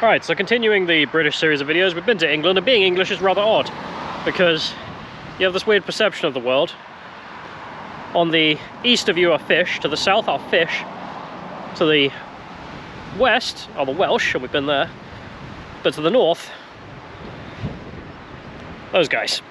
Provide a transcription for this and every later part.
Alright, so continuing the British series of videos, we've been to England, and being English is rather odd, because you have this weird perception of the world. On the east of you are fish, to the south are fish, to the west are the Welsh, and we've been there, but to the north, those guys.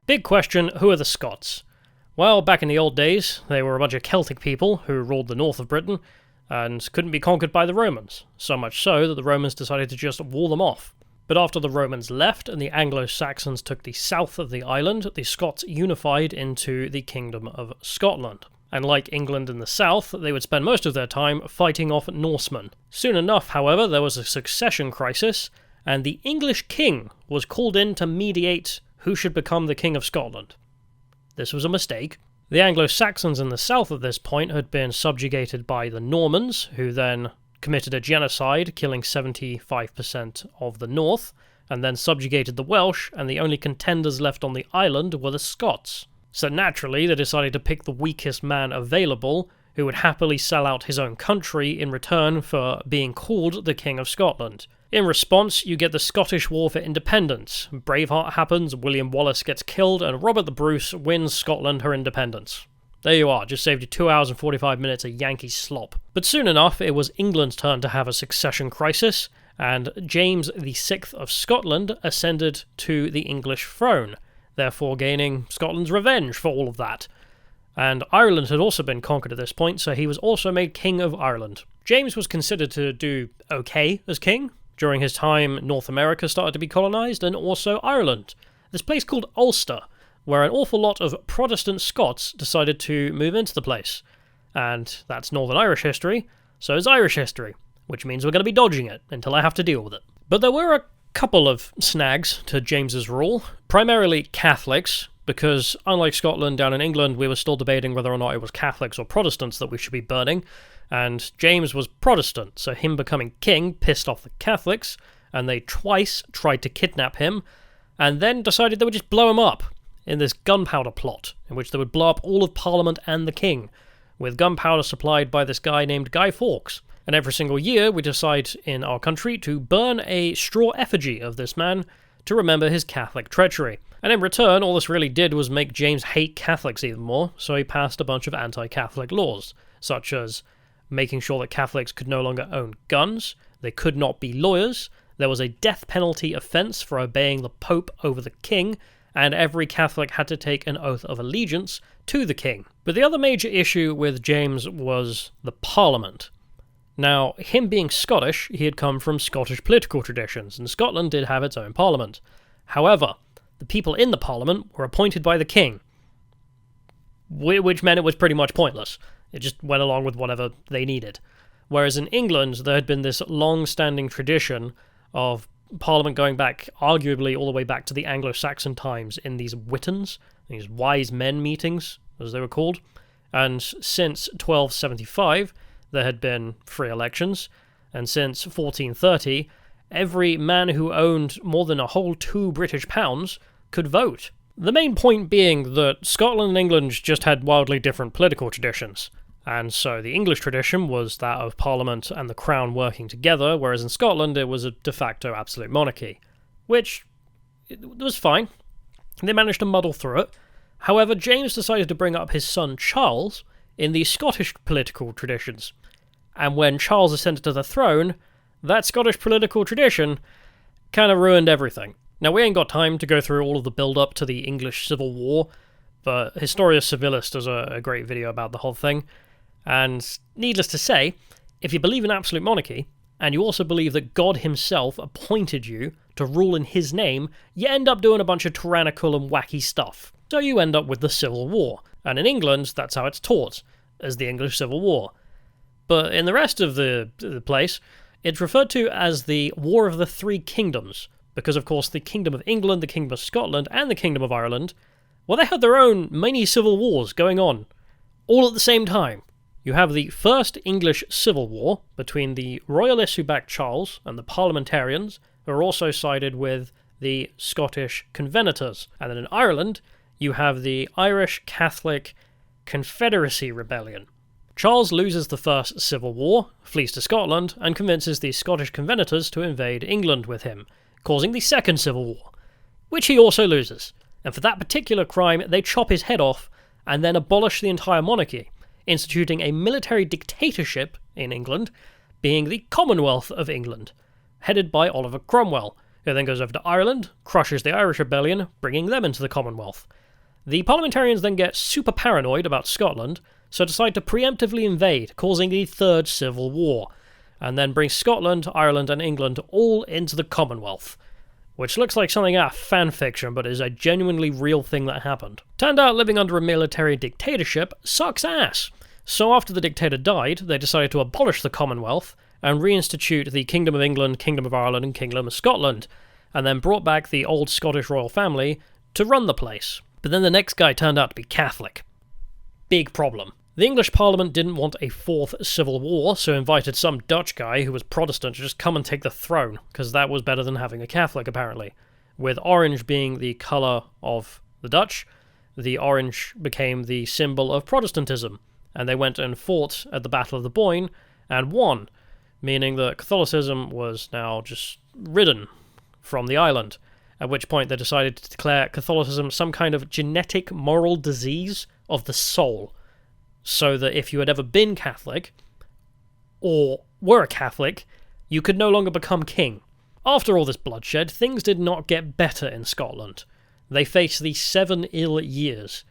Big question, who are the Scots? Well, back in the old days, they were a bunch of Celtic people who ruled the north of Britain and couldn't be conquered by the Romans, so much so that the Romans decided to just wall them off. But after the Romans left and the Anglo-Saxons took the south of the island, the Scots unified into the Kingdom of Scotland. And like England in the south, they would spend most of their time fighting off Norsemen. Soon enough, however, there was a succession crisis, and the English king was called in to mediate who should become the King of Scotland. This was a mistake. The Anglo-Saxons in the south at this point had been subjugated by the Normans, who then committed a genocide, killing 75% of the north, and then subjugated the Welsh, and the only contenders left on the island were the Scots. So naturally, they decided to pick the weakest man available, who would happily sell out his own country in return for being called the King of Scotland. In response, you get the Scottish War for Independence. Braveheart happens, William Wallace gets killed, and Robert the Bruce wins Scotland her independence. There you are, just saved you 2 hours and 45 minutes of Yankee slop. But soon enough, it was England's turn to have a succession crisis, and James VI of Scotland ascended to the English throne, therefore gaining Scotland's revenge for all of that. And Ireland had also been conquered at this point, so he was also made King of Ireland. James was considered to do okay as king. During his time, North America started to be colonised, and also Ireland. This place called Ulster, where an awful lot of Protestant Scots decided to move into the place. And that's Northern Irish history, so is Irish history, which means we're going to be dodging it until I have to deal with it. But there were a couple of snags to James's rule, primarily Catholics, because unlike Scotland, down in England, we were still debating whether or not it was Catholics or Protestants that we should be burning, and James was Protestant, so him becoming king pissed off the Catholics, and they twice tried to kidnap him, and then decided they would just blow him up in this gunpowder plot, in which they would blow up all of Parliament and the king, with gunpowder supplied by this guy named Guy Fawkes. And every single year we decide in our country to burn a straw effigy of this man to remember his Catholic treachery. And in return, all this really did was make James hate Catholics even more, so he passed a bunch of anti-Catholic laws, such as making sure that Catholics could no longer own guns, they could not be lawyers, there was a death penalty offence for obeying the Pope over the King, and every Catholic had to take an oath of allegiance to the King. But the other major issue with James was the Parliament. Now, him being Scottish, he had come from Scottish political traditions, and Scotland did have its own Parliament. However, the people in the Parliament were appointed by the King, which meant it was pretty much pointless. It just went along with whatever they needed. Whereas in England, there had been this long-standing tradition of Parliament going back, arguably all the way back to the Anglo-Saxon times, in these wittens, these wise men meetings, as they were called. And since 1275, there had been free elections, and since 1430, every man who owned more than a whole £2 British could vote. The main point being that Scotland and England just had wildly different political traditions. And so the English tradition was that of Parliament and the Crown working together, whereas in Scotland it was a de facto absolute monarchy, which was fine. They managed to muddle through it. However, James decided to bring up his son Charles in the Scottish political traditions. And when Charles ascended to the throne, that Scottish political tradition kind of ruined everything. Now, we ain't got time to go through all of the build-up to the English Civil War, but Historia Civilis does a great video about the whole thing. And needless to say, if you believe in absolute monarchy, and you also believe that God himself appointed you to rule in his name, you end up doing a bunch of tyrannical and wacky stuff. So you end up with the Civil War. And in England, that's how it's taught, as the English Civil War. But in the rest of the place, it's referred to as the War of the Three Kingdoms, because of course the Kingdom of England, the Kingdom of Scotland, and the Kingdom of Ireland, well, they had their own mini civil wars going on, all at the same time. You have the First English Civil War between the Royalists who backed Charles and the Parliamentarians, who are also sided with the Scottish Covenanters. And then in Ireland, you have the Irish Catholic Confederacy Rebellion. Charles loses the First Civil War, flees to Scotland, and convinces the Scottish Covenanters to invade England with him, causing the Second Civil War, which he also loses. And for that particular crime, they chop his head off and then abolish the entire monarchy, instituting a military dictatorship in England, being the Commonwealth of England, headed by Oliver Cromwell, who then goes over to Ireland, crushes the Irish Rebellion, bringing them into the Commonwealth. The parliamentarians then get super paranoid about Scotland, so decide to preemptively invade, causing the Third Civil War, and then bring Scotland, Ireland, and England all into the Commonwealth, which looks like something out of fanfiction, but is a genuinely real thing that happened. Turned out living under a military dictatorship sucks ass. So after the dictator died, they decided to abolish the Commonwealth and reinstitute the Kingdom of England, Kingdom of Ireland, and Kingdom of Scotland, and then brought back the old Scottish royal family to run the place. But then the next guy turned out to be Catholic. Big problem. The English Parliament didn't want a fourth civil war, so invited some Dutch guy who was Protestant to just come and take the throne, because that was better than having a Catholic, apparently. With orange being the colour of the Dutch, the orange became the symbol of Protestantism, and they went and fought at the Battle of the Boyne, and won, meaning that Catholicism was now just ridden from the island, at which point they decided to declare Catholicism some kind of genetic moral disease of the soul, so that if you had ever been Catholic, or were a Catholic, you could no longer become king. After all this bloodshed, things did not get better in Scotland. They faced the 7 ill years,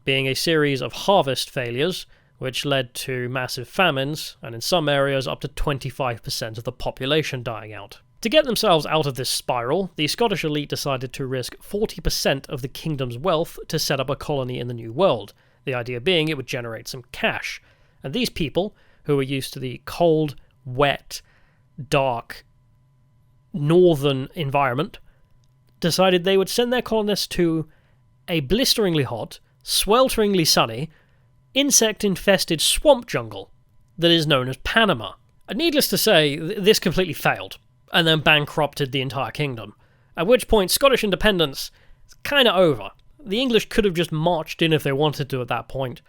being a series of harvest failures, which led to massive famines, and in some areas up to 25% of the population dying out. To get themselves out of this spiral, the Scottish elite decided to risk 40% of the kingdom's wealth to set up a colony in the New World, the idea being it would generate some cash. And these people, who were used to the cold, wet, dark, northern environment, decided they would send their colonists to a blisteringly hot, swelteringly sunny, insect-infested swamp jungle that is known as Panama. And needless to say, this completely failed, and then bankrupted the entire kingdom, at which point Scottish independence is kind of over. The English could have just marched in if they wanted to at that point,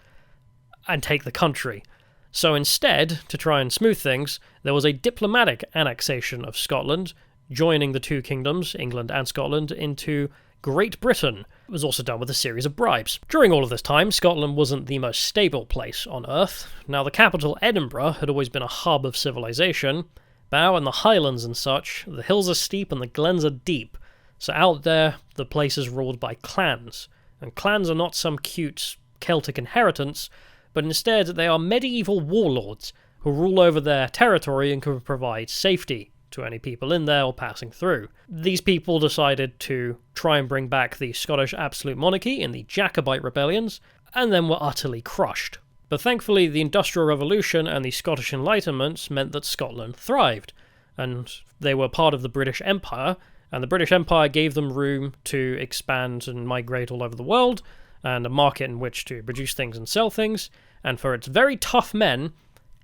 and take the country. So instead, to try and smooth things, there was a diplomatic annexation of Scotland, joining the two kingdoms, England and Scotland, into Great Britain. It was also done with a series of bribes. During all of this time, Scotland wasn't the most stable place on Earth. Now, the capital, Edinburgh, had always been a hub of civilization, but out in the Highlands and such, the hills are steep and the glens are deep. So out there, the place is ruled by clans. And clans are not some cute Celtic inheritance, but instead they are medieval warlords who rule over their territory and can provide safety to any people in there or passing through. These people decided to try and bring back the Scottish absolute monarchy in the Jacobite rebellions, and then were utterly crushed. But thankfully the Industrial Revolution and the Scottish Enlightenment meant that Scotland thrived, and they were part of the British Empire, and the British Empire gave them room to expand and migrate all over the world, and a market in which to produce things and sell things, and for its very tough men,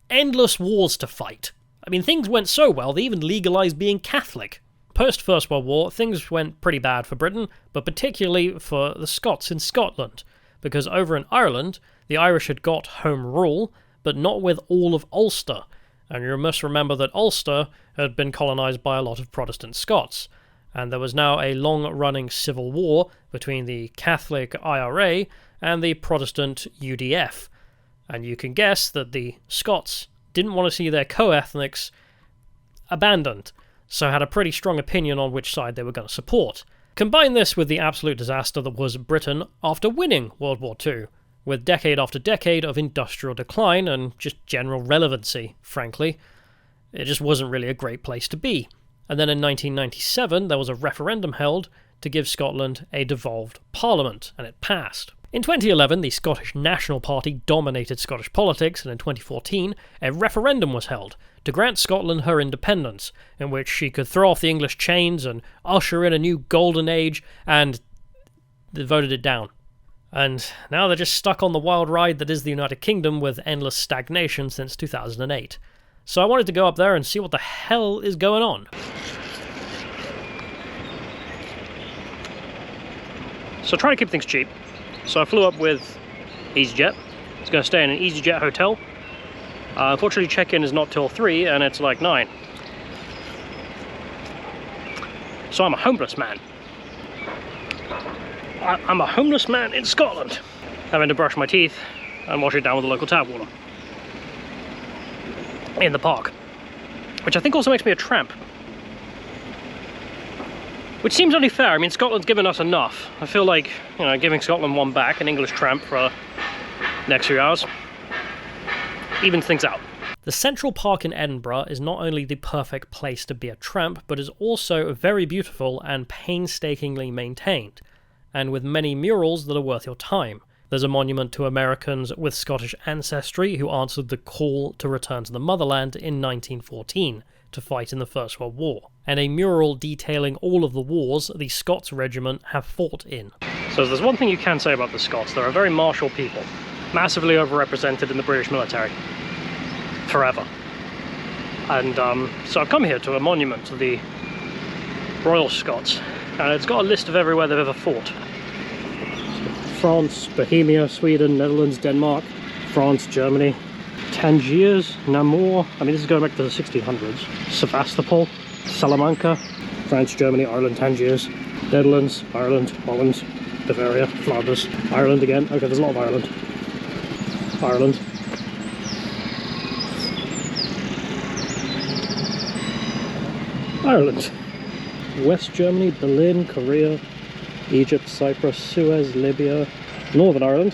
endless wars to fight. I mean, things went so well, they even legalised being Catholic. Post-First World War, things went pretty bad for Britain, but particularly for the Scots in Scotland, because over in Ireland, the Irish had got home rule, but not with all of Ulster, and you must remember that Ulster had been colonised by a lot of Protestant Scots, and there was now a long-running civil war between the Catholic IRA and the Protestant UDF, and you can guess that the Scots didn't want to see their co-ethnics abandoned, so had a pretty strong opinion on which side they were going to support. Combine this with the absolute disaster that was Britain after winning World War II, with decade after decade of industrial decline and just general relevancy, frankly. It just wasn't really a great place to be. And then in 1997 there was a referendum held to give Scotland a devolved parliament, and it passed. In 2011, the Scottish National Party dominated Scottish politics, and in 2014, a referendum was held to grant Scotland her independence, in which she could throw off the English chains and usher in a new golden age, and they voted it down. And now they're just stuck on the wild ride that is the United Kingdom with endless stagnation since 2008. So I wanted to go up there and see what the hell is going on. So trying to keep things cheap. So I flew up with EasyJet. I was going to stay in an EasyJet hotel. Unfortunately, check-in is not till 3 and it's like 9. So I'm a homeless man. I'm a homeless man in Scotland, having to brush my teeth and wash it down with the local tap water in the park, which I think also makes me a tramp. Which seems only fair. I mean, Scotland's given us enough. I feel like, you know, giving Scotland one back, an English tramp for the next few hours, evens things out. The Central Park in Edinburgh is not only the perfect place to be a tramp, but is also very beautiful and painstakingly maintained, and with many murals that are worth your time. There's a monument to Americans with Scottish ancestry who answered the call to return to the motherland in 1914 to fight in the First World War, and a mural detailing all of the wars the Scots regiment have fought in. So there's one thing you can say about the Scots: they're a very martial people, massively overrepresented in the British military, forever. And so I've come here to a monument to the Royal Scots, and it's got a list of everywhere they've ever fought. France, Bohemia, Sweden, Netherlands, Denmark, France, Germany, Tangiers, Namur, I mean this is going back to the 1600s, Sevastopol, Salamanca, France, Germany, Ireland, Tangiers, Netherlands, Ireland, Holland, Bavaria, Flanders, Ireland again, okay there's a lot of Ireland, Ireland, Ireland, West Germany, Berlin, Korea, Egypt, Cyprus, Suez, Libya, Northern Ireland.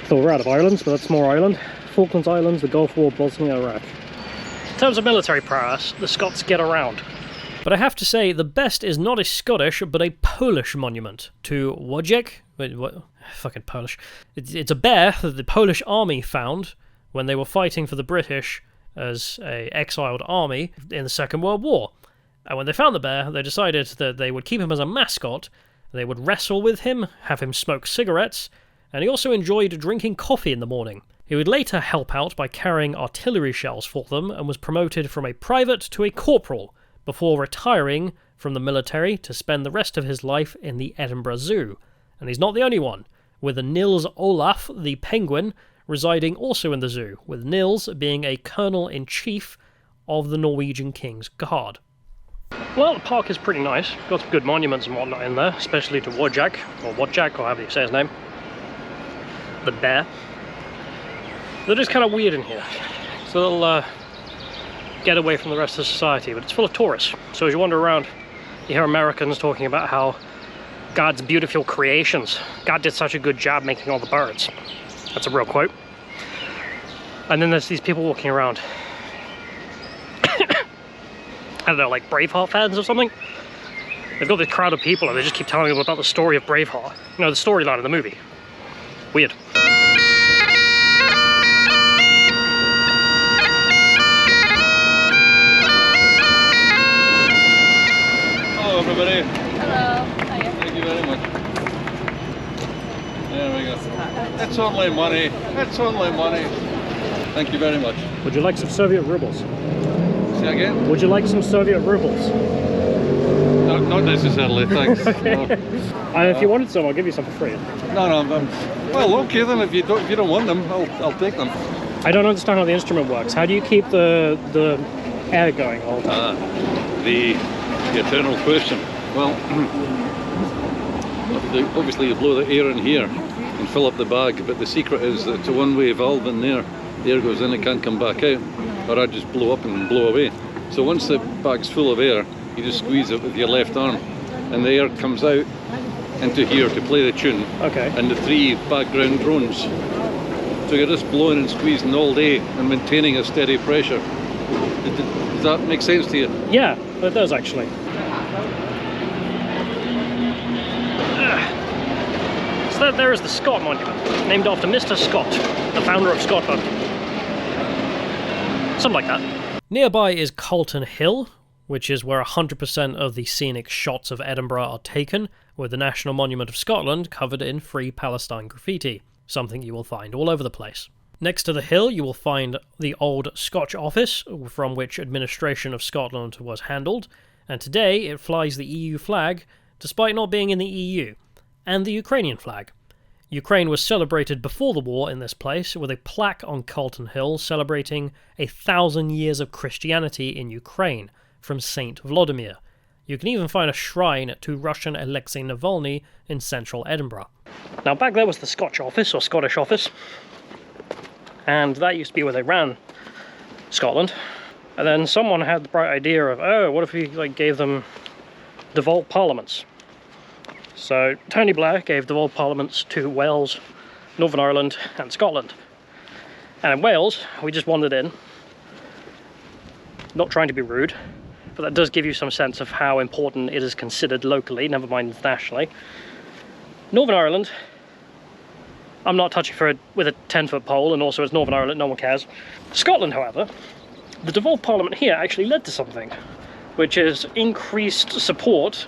Thought we're out of islands, but that's more Ireland. Falklands Islands, the Gulf War, Bosnia, Iraq. In terms of military prowess, the Scots get around. But I have to say, the best is not a Scottish, but a Polish monument to Wojciech. Wait, what? Fucking Polish. It's a bear that the Polish army found when they were fighting for the British as an exiled army in the Second World War. And when they found the bear, they decided that they would keep him as a mascot, they would wrestle with him, have him smoke cigarettes, and he also enjoyed drinking coffee in the morning. He would later help out by carrying artillery shells for them, and was promoted from a private to a corporal, before retiring from the military to spend the rest of his life in the Edinburgh Zoo. And he's not the only one, with Nils Olaf the penguin residing also in the zoo, with Nils being a colonel-in-chief of the Norwegian King's Guard. Well, the park is pretty nice. Got some good monuments and whatnot in there, especially to Wojciech, or however you say his name. The bear. They're just kind of weird in here. It's a little get away from the rest of society, but it's full of tourists. So as you wander around, you hear Americans talking about how God's beautiful creations. God did such a good job making all the birds. That's a real quote. And then there's these people walking around. I don't know, like Braveheart fans or something. They've got this crowd of people and they just keep telling them about the story of Braveheart. You know, the storyline of the movie. Weird. Hello everybody. Hello. Hiya. Thank you very much. There we go. It's only money. It's only money. Thank you very much. Would you like some Soviet Roubles? Say again? Would you like some Soviet Roubles? Not necessarily, thanks. Okay. No. If you wanted some, I'll give you some for free. No, well, okay then. If you don't want them, I'll take them. I don't understand how the instrument works. How do you keep the air going all the time? The eternal question. Well, obviously you blow the air in here and fill up the bag, but the secret is that it's a one-way valve in there. The air goes in, it can't come back out, or I just blow up and blow away. So once the bag's full of air, you just squeeze it with your left arm, and the air comes out into here to play the tune. Okay. And the 3 background drones. So you're just blowing and squeezing all day and maintaining a steady pressure. Does that make sense to you? Yeah, it does actually. So there is the Scott Monument, named after Mr. Scott, the founder of Scotland. Something like that. Nearby is Calton Hill, which is where 100% of the scenic shots of Edinburgh are taken, with the National Monument of Scotland covered in Free Palestine graffiti, something you will find all over the place. Next to the hill you will find the old Scotch office, from which administration of Scotland was handled, and today it flies the EU flag, despite not being in the EU, and the Ukrainian flag. Ukraine was celebrated before the war in this place, with a plaque on Calton Hill celebrating 1,000 years of Christianity in Ukraine, from Saint Vladimir. You can even find a shrine to Russian Alexei Navalny in central Edinburgh. Now back there was the Scotch office, or Scottish office, and that used to be where they ran Scotland. And then someone had the bright idea of, oh, what if we gave them devolved parliaments? So Tony Blair gave devolved parliaments to Wales, Northern Ireland and Scotland. And in Wales, we just wandered in, not trying to be rude, but that does give you some sense of how important it is considered locally, never mind internationally. Northern Ireland, I'm not touching for it with a 10-foot pole, and also it's Northern Ireland, no one cares. Scotland, however, the devolved parliament here actually led to something, which is increased support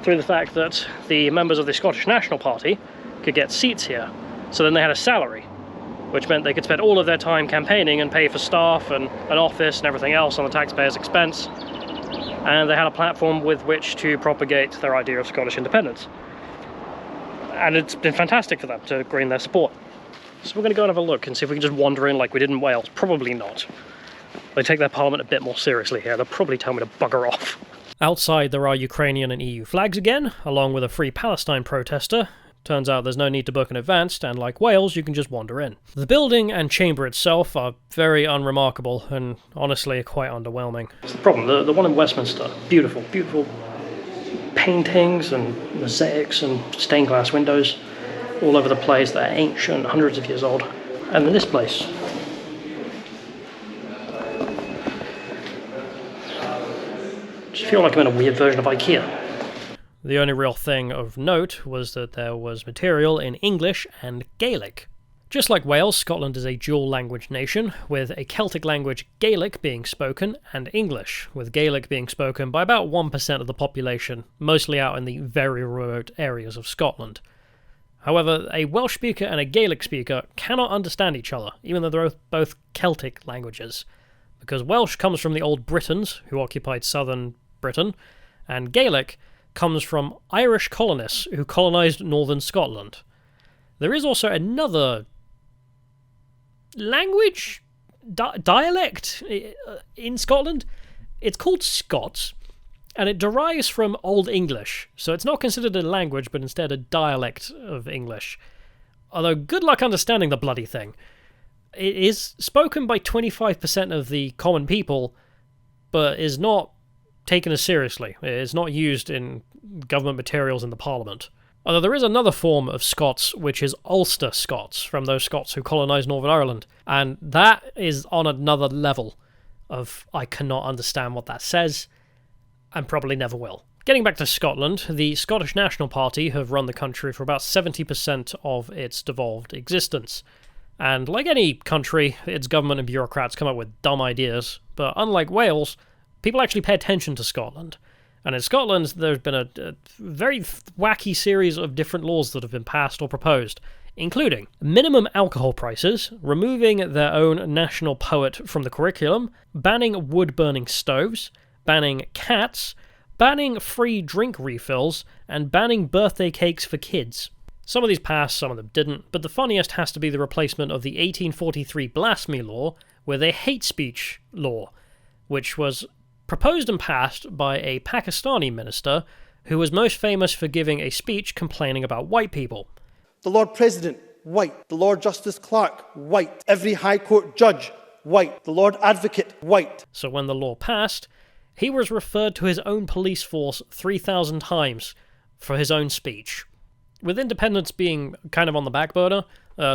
through the fact that the members of the Scottish National Party could get seats here. So then they had a salary, which meant they could spend all of their time campaigning and pay for staff and an office and everything else on the taxpayer's expense. And they had a platform with which to propagate their idea of Scottish independence. And it's been fantastic for them to gain their support. So we're going to go and have a look and see if we can just wander in like we did in Wales. Probably not. They take their parliament a bit more seriously here. They'll probably tell me to bugger off. Outside there are Ukrainian and EU flags again, along with a Free Palestine protester. Turns out there's no need to book in advance, and like Wales, you can just wander in. The building and chamber itself are very unremarkable, and honestly quite underwhelming. It's the problem, the one in Westminster, beautiful, beautiful paintings and mosaics and stained glass windows all over the place that are ancient, hundreds of years old. And then this place, I feel like I'm in a weird version of IKEA. The only real thing of note was that there was material in English and Gaelic. Just like Wales, Scotland is a dual-language nation, with a Celtic language Gaelic being spoken and English, with Gaelic being spoken by about 1% of the population, mostly out in the very remote areas of Scotland. However, a Welsh speaker and a Gaelic speaker cannot understand each other, even though they're both Celtic languages, because Welsh comes from the Old Britons, who occupied southern Britain, and Gaelic comes from Irish colonists who colonised northern Scotland. There is also another language, dialect in Scotland. It's called Scots, and it derives from Old English, so it's not considered a language, but instead a dialect of English. Although, good luck understanding the bloody thing. It is spoken by 25% of the common people, but is not taken as seriously. It is not used in government materials in the Parliament. Although there is another form of Scots, which is Ulster Scots, from those Scots who colonised Northern Ireland, and that is on another level of I cannot understand what that says, and probably never will. Getting back to Scotland, the Scottish National Party have run the country for about 70% of its devolved existence. And like any country, its government and bureaucrats come up with dumb ideas, but unlike Wales, people actually pay attention to Scotland. And in Scotland, there's been a very wacky series of different laws that have been passed or proposed, including minimum alcohol prices, removing their own national poet from the curriculum, banning wood-burning stoves, banning cats, banning free drink refills, and banning birthday cakes for kids. Some of these passed, some of them didn't, but the funniest has to be the replacement of the 1843 blasphemy law with a hate speech law, which was proposed and passed by a Pakistani minister who was most famous for giving a speech complaining about white people. The Lord President, white. The Lord Justice Clerk, white. Every High Court judge, white. The Lord Advocate, white. So when the law passed, he was referred to his own police force 3,000 times for his own speech. With independence being kind of on the back burner,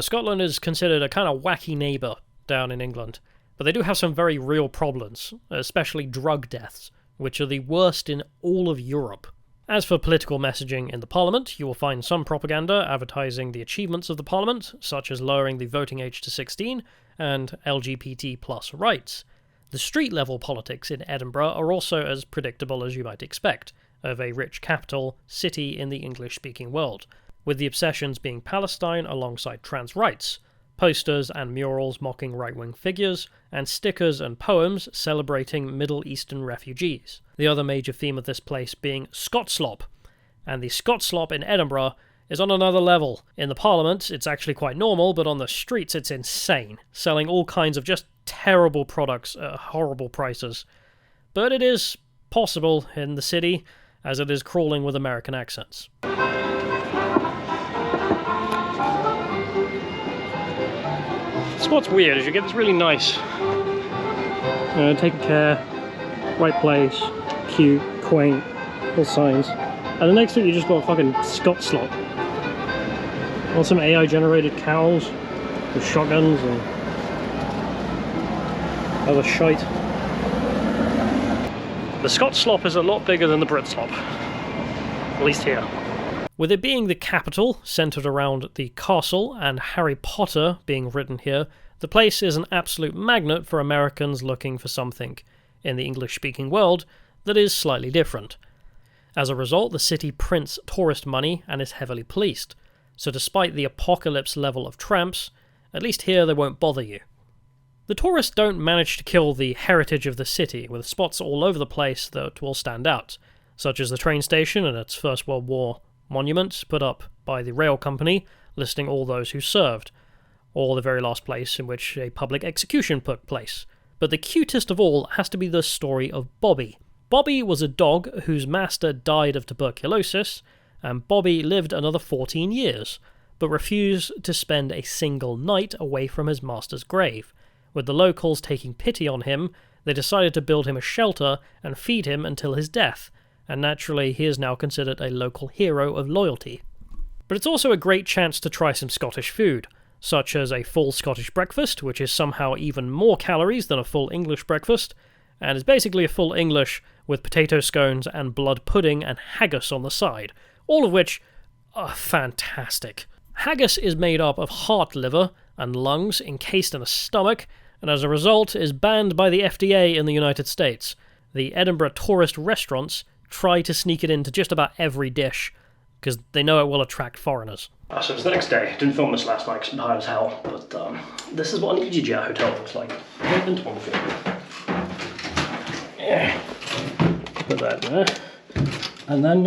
Scotland is considered a kind of wacky neighbour down in England. But they do have some very real problems, especially drug deaths, which are the worst in all of Europe. As for political messaging in the Parliament, you will find some propaganda advertising the achievements of the Parliament, such as lowering the voting age to 16 and LGBT plus rights. The street-level politics in Edinburgh are also as predictable as you might expect, of a rich capital city in the English-speaking world, with the obsessions being Palestine alongside trans rights, posters and murals mocking right-wing figures, and stickers and poems celebrating Middle Eastern refugees. The other major theme of this place being Scots-slop, and the Scots-slop in Edinburgh is on another level. In the Parliament, it's actually quite normal, but on the streets it's insane, selling all kinds of just terrible products at horrible prices. But it is possible in the city, as it is crawling with American accents. So what's weird is you get this really nice, taken care, right place, cute, quaint, little signs, and the next thing you just got fucking Scots-slop. Or some AI-generated cows with shotguns and other shite. The Scots-slop is a lot bigger than the Brit-slop, at least here. With it being the capital, centred around the castle, and Harry Potter being written here, the place is an absolute magnet for Americans looking for something in the English-speaking world that is slightly different. As a result, the city prints tourist money and is heavily policed, so despite the apocalypse level of tramps, at least here they won't bother you. The tourists don't manage to kill the heritage of the city, with spots all over the place that will stand out, such as the train station and its First World War monument put up by the rail company listing all those who served, or the very last place in which a public execution took place. But the cutest of all has to be the story of Bobby. Bobby was a dog whose master died of tuberculosis, and Bobby lived another 14 years, but refused to spend a single night away from his master's grave. With the locals taking pity on him, they decided to build him a shelter and feed him until his death, and naturally he is now considered a local hero of loyalty. But it's also a great chance to try some Scottish food, such as a full Scottish breakfast, which is somehow even more calories than a full English breakfast, and is basically a full English with potato scones and blood pudding and haggis on the side, all of which are fantastic. Haggis is made up of heart liver and lungs encased in a stomach, and as a result is banned by the FDA in the United States. The Edinburgh tourist restaurants try to sneak it into just about every dish, because they know it will attract foreigners. So it's the next day. Didn't film this last night because I'm tired as hell, but this is what an EasyJet hotel looks like. I've been to one before. Yeah. Put that there. And then,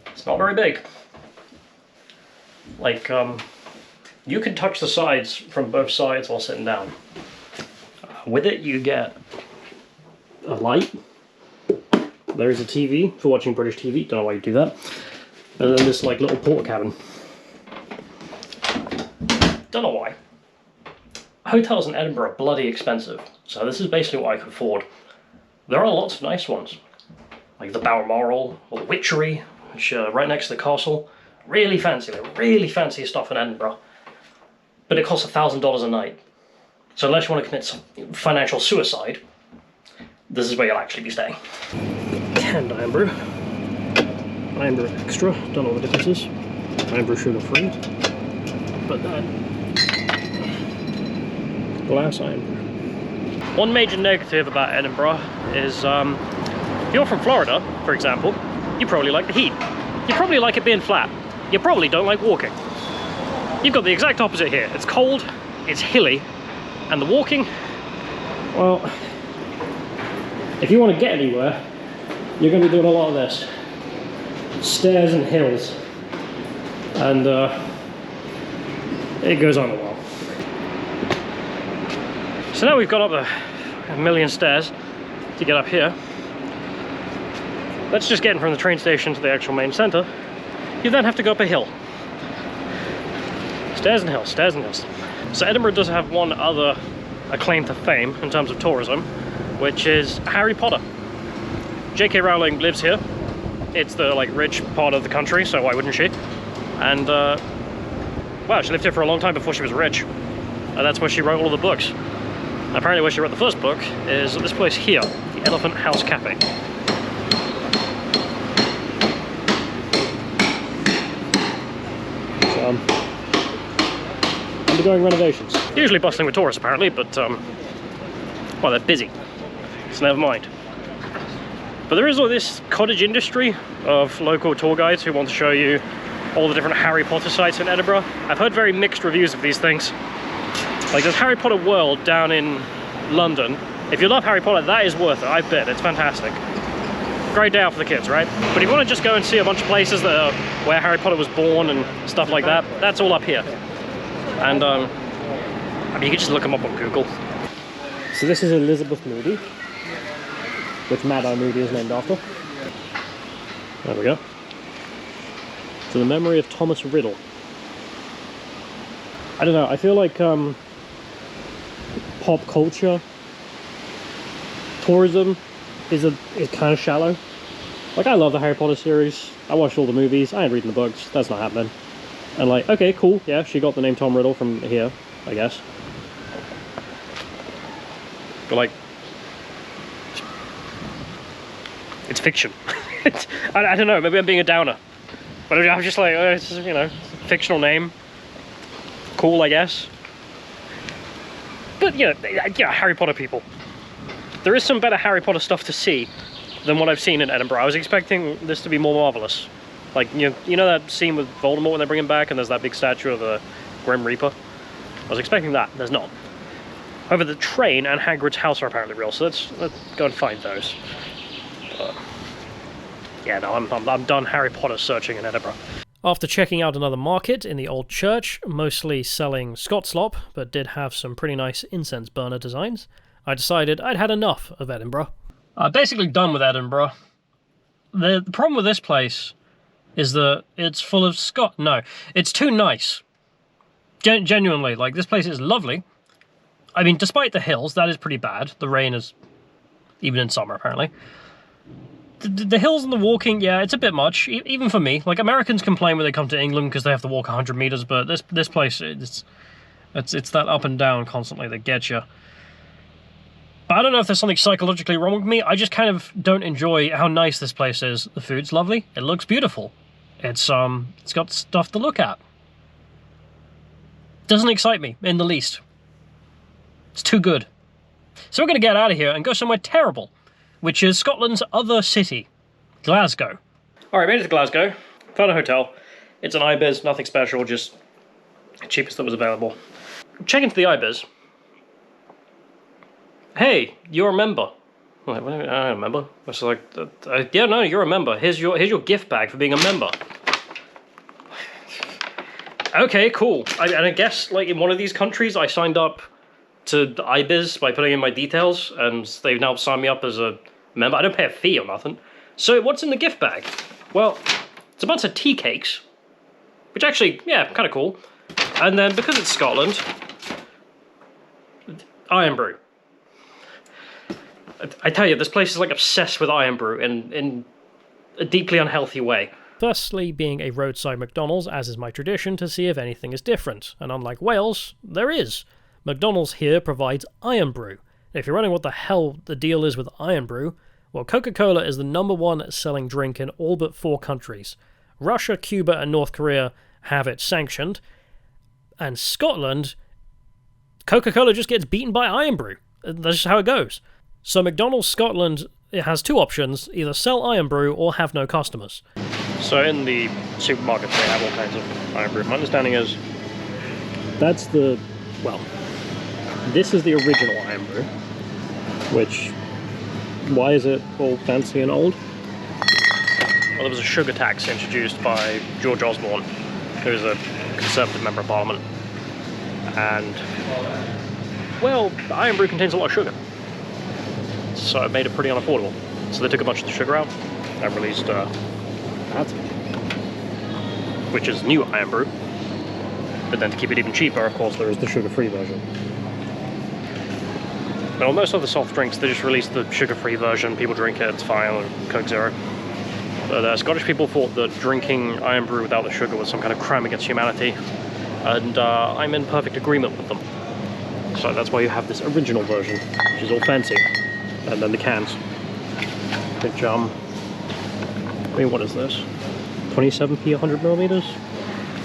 it's not very big. Like, you can touch the sides from both sides while sitting down. With it, you get a light. There's a TV for watching British TV. Don't know why you do that. And then this like little porta cabin. Don't know why. Hotels in Edinburgh are bloody expensive, so this is basically what I could afford. There are lots of nice ones, like the Balmoral or the Witchery, which are right next to the castle. Really fancy, really fancy stuff in Edinburgh. But it costs $1,000 a night. So unless you want to commit some financial suicide, this is where you'll actually be staying. Canned iron brew. Iron brew extra, don't know what the difference is. Iron brew sugar free. But glass iron brew. One major negative about Edinburgh is, if you're from Florida, for example, you probably like the heat. You probably like it being flat. You probably don't like walking. You've got the exact opposite here. It's cold, it's hilly, and the walking, Well, if you want to get anywhere, you're going to be doing a lot of this. Stairs and hills. And it goes on a while. So now we've got up a million stairs to get up here. Let's just get in from the train station to the actual main centre. You then have to go up a hill. Stairs and hills, stairs and hills. So Edinburgh does have one other claim to fame in terms of tourism, which is Harry Potter. J.K. Rowling lives here. It's the rich part of the country, so why wouldn't she? And wow, she lived here for a long time before she was rich. And that's where she wrote all of the books. Apparently where she wrote the first book is this place here, the Elephant House Cafe. So, undergoing renovations. Usually bustling with tourists apparently, but well, they're busy, so never mind. But there is all this cottage industry of local tour guides who want to show you all the different Harry Potter sites in Edinburgh. I've heard very mixed reviews of these things. Like there's Harry Potter World down in London. If you love Harry Potter, that is worth it, I bet. It's fantastic. Great day out for the kids, right? But if you want to just go and see a bunch of places that are where Harry Potter was born and stuff like that, that's all up here. And I mean, you can just look them up on Google. So this is Elizabeth Moody, which Mad Eye Moody is named after. There we go. To the memory of Thomas Riddle. I don't know, I feel like pop culture tourism is kind of shallow. Like, I love the Harry Potter series. I watched all the movies. I ain't reading the books. That's not happening. And like, okay, cool. Yeah, she got the name Tom Riddle from here, I guess. But like, it's fiction. I don't know, maybe I'm being a downer. But I'm just like, it's, you know, fictional name. Cool, I guess. But, you know, yeah, Harry Potter people. There is some better Harry Potter stuff to see than what I've seen in Edinburgh. I was expecting this to be more marvellous. Like, you know that scene with Voldemort when they bring him back and there's that big statue of the Grim Reaper? I was expecting that. There's not. However, the train and Hagrid's house are apparently real, so let's go and find those. Yeah, no, I'm done Harry Potter searching in Edinburgh. After checking out another market in the old church, mostly selling Scottslop, but did have some pretty nice incense burner designs, I decided I'd had enough of Edinburgh. Basically done with Edinburgh. The problem with this place is that it's full of No, it's too nice. Genuinely, like, this place is lovely. I mean, despite the hills, that is pretty bad. The rain is, even in summer, apparently. The hills and the walking, yeah, it's a bit much, even for me. Like, Americans complain when they come to England because they have to walk 100 meters, but this place, it's that up and down constantly that gets you. But I don't know if there's something psychologically wrong with me. I just kind of don't enjoy how nice this place is. The food's lovely. It looks beautiful. It's got stuff to look at. Doesn't excite me in the least. It's too good. So we're going to get out of here and go somewhere terrible, which is Scotland's other city, Glasgow. Alright, made it to Glasgow. Found a hotel. It's an IBIS, nothing special, just the cheapest that was available. Check into the IBIS. Hey, you're a member. Wait, I don't remember. It's like, yeah, no, you're a member. Here's your gift bag for being a member. Okay, cool. And I guess, like, in one of these countries, I signed up to the IBIS by putting in my details, and they've now signed me up as a member. I don't pay a fee or nothing. So what's in the gift bag? Well, it's a bunch of tea cakes, which actually, yeah, kind of cool. And then, because it's Scotland, Iron Brew. I tell you, this place is like obsessed with Iron Brew in a deeply unhealthy way. Firstly, being a roadside McDonald's, as is my tradition, to see if anything is different. And unlike Wales, there is. McDonald's here provides Iron Brew. If you're wondering what the hell the deal is with Iron Brew, well, Coca-Cola is the #1 selling drink in all but 4 countries. Russia, Cuba, and North Korea have it sanctioned. And Scotland, Coca-Cola just gets beaten by Iron Brew. That's just how it goes. So McDonald's Scotland, it has 2 options, either sell Iron Brew or have no customers. So in the supermarkets they have all kinds of Iron Brew. My understanding is that's the, well, this is the original Iron Brew. Which, why is it all fancy and old? Well, there was a sugar tax introduced by George Osborne, who was a Conservative Member of Parliament. And, well, iron brew contains a lot of sugar. So it made it pretty unaffordable. So they took a bunch of the sugar out and released that, which is new iron brew. But then to keep it even cheaper, of course, there is the sugar-free version. Now, most other soft drinks, they just release the sugar-free version, people drink it, it's fine, or Coke Zero. But Scottish people thought that drinking iron brew without the sugar was some kind of crime against humanity, and I'm in perfect agreement with them. So that's why you have this original version, which is all fancy, and then the cans, which, I mean, what is this? 27p 100 milliliters?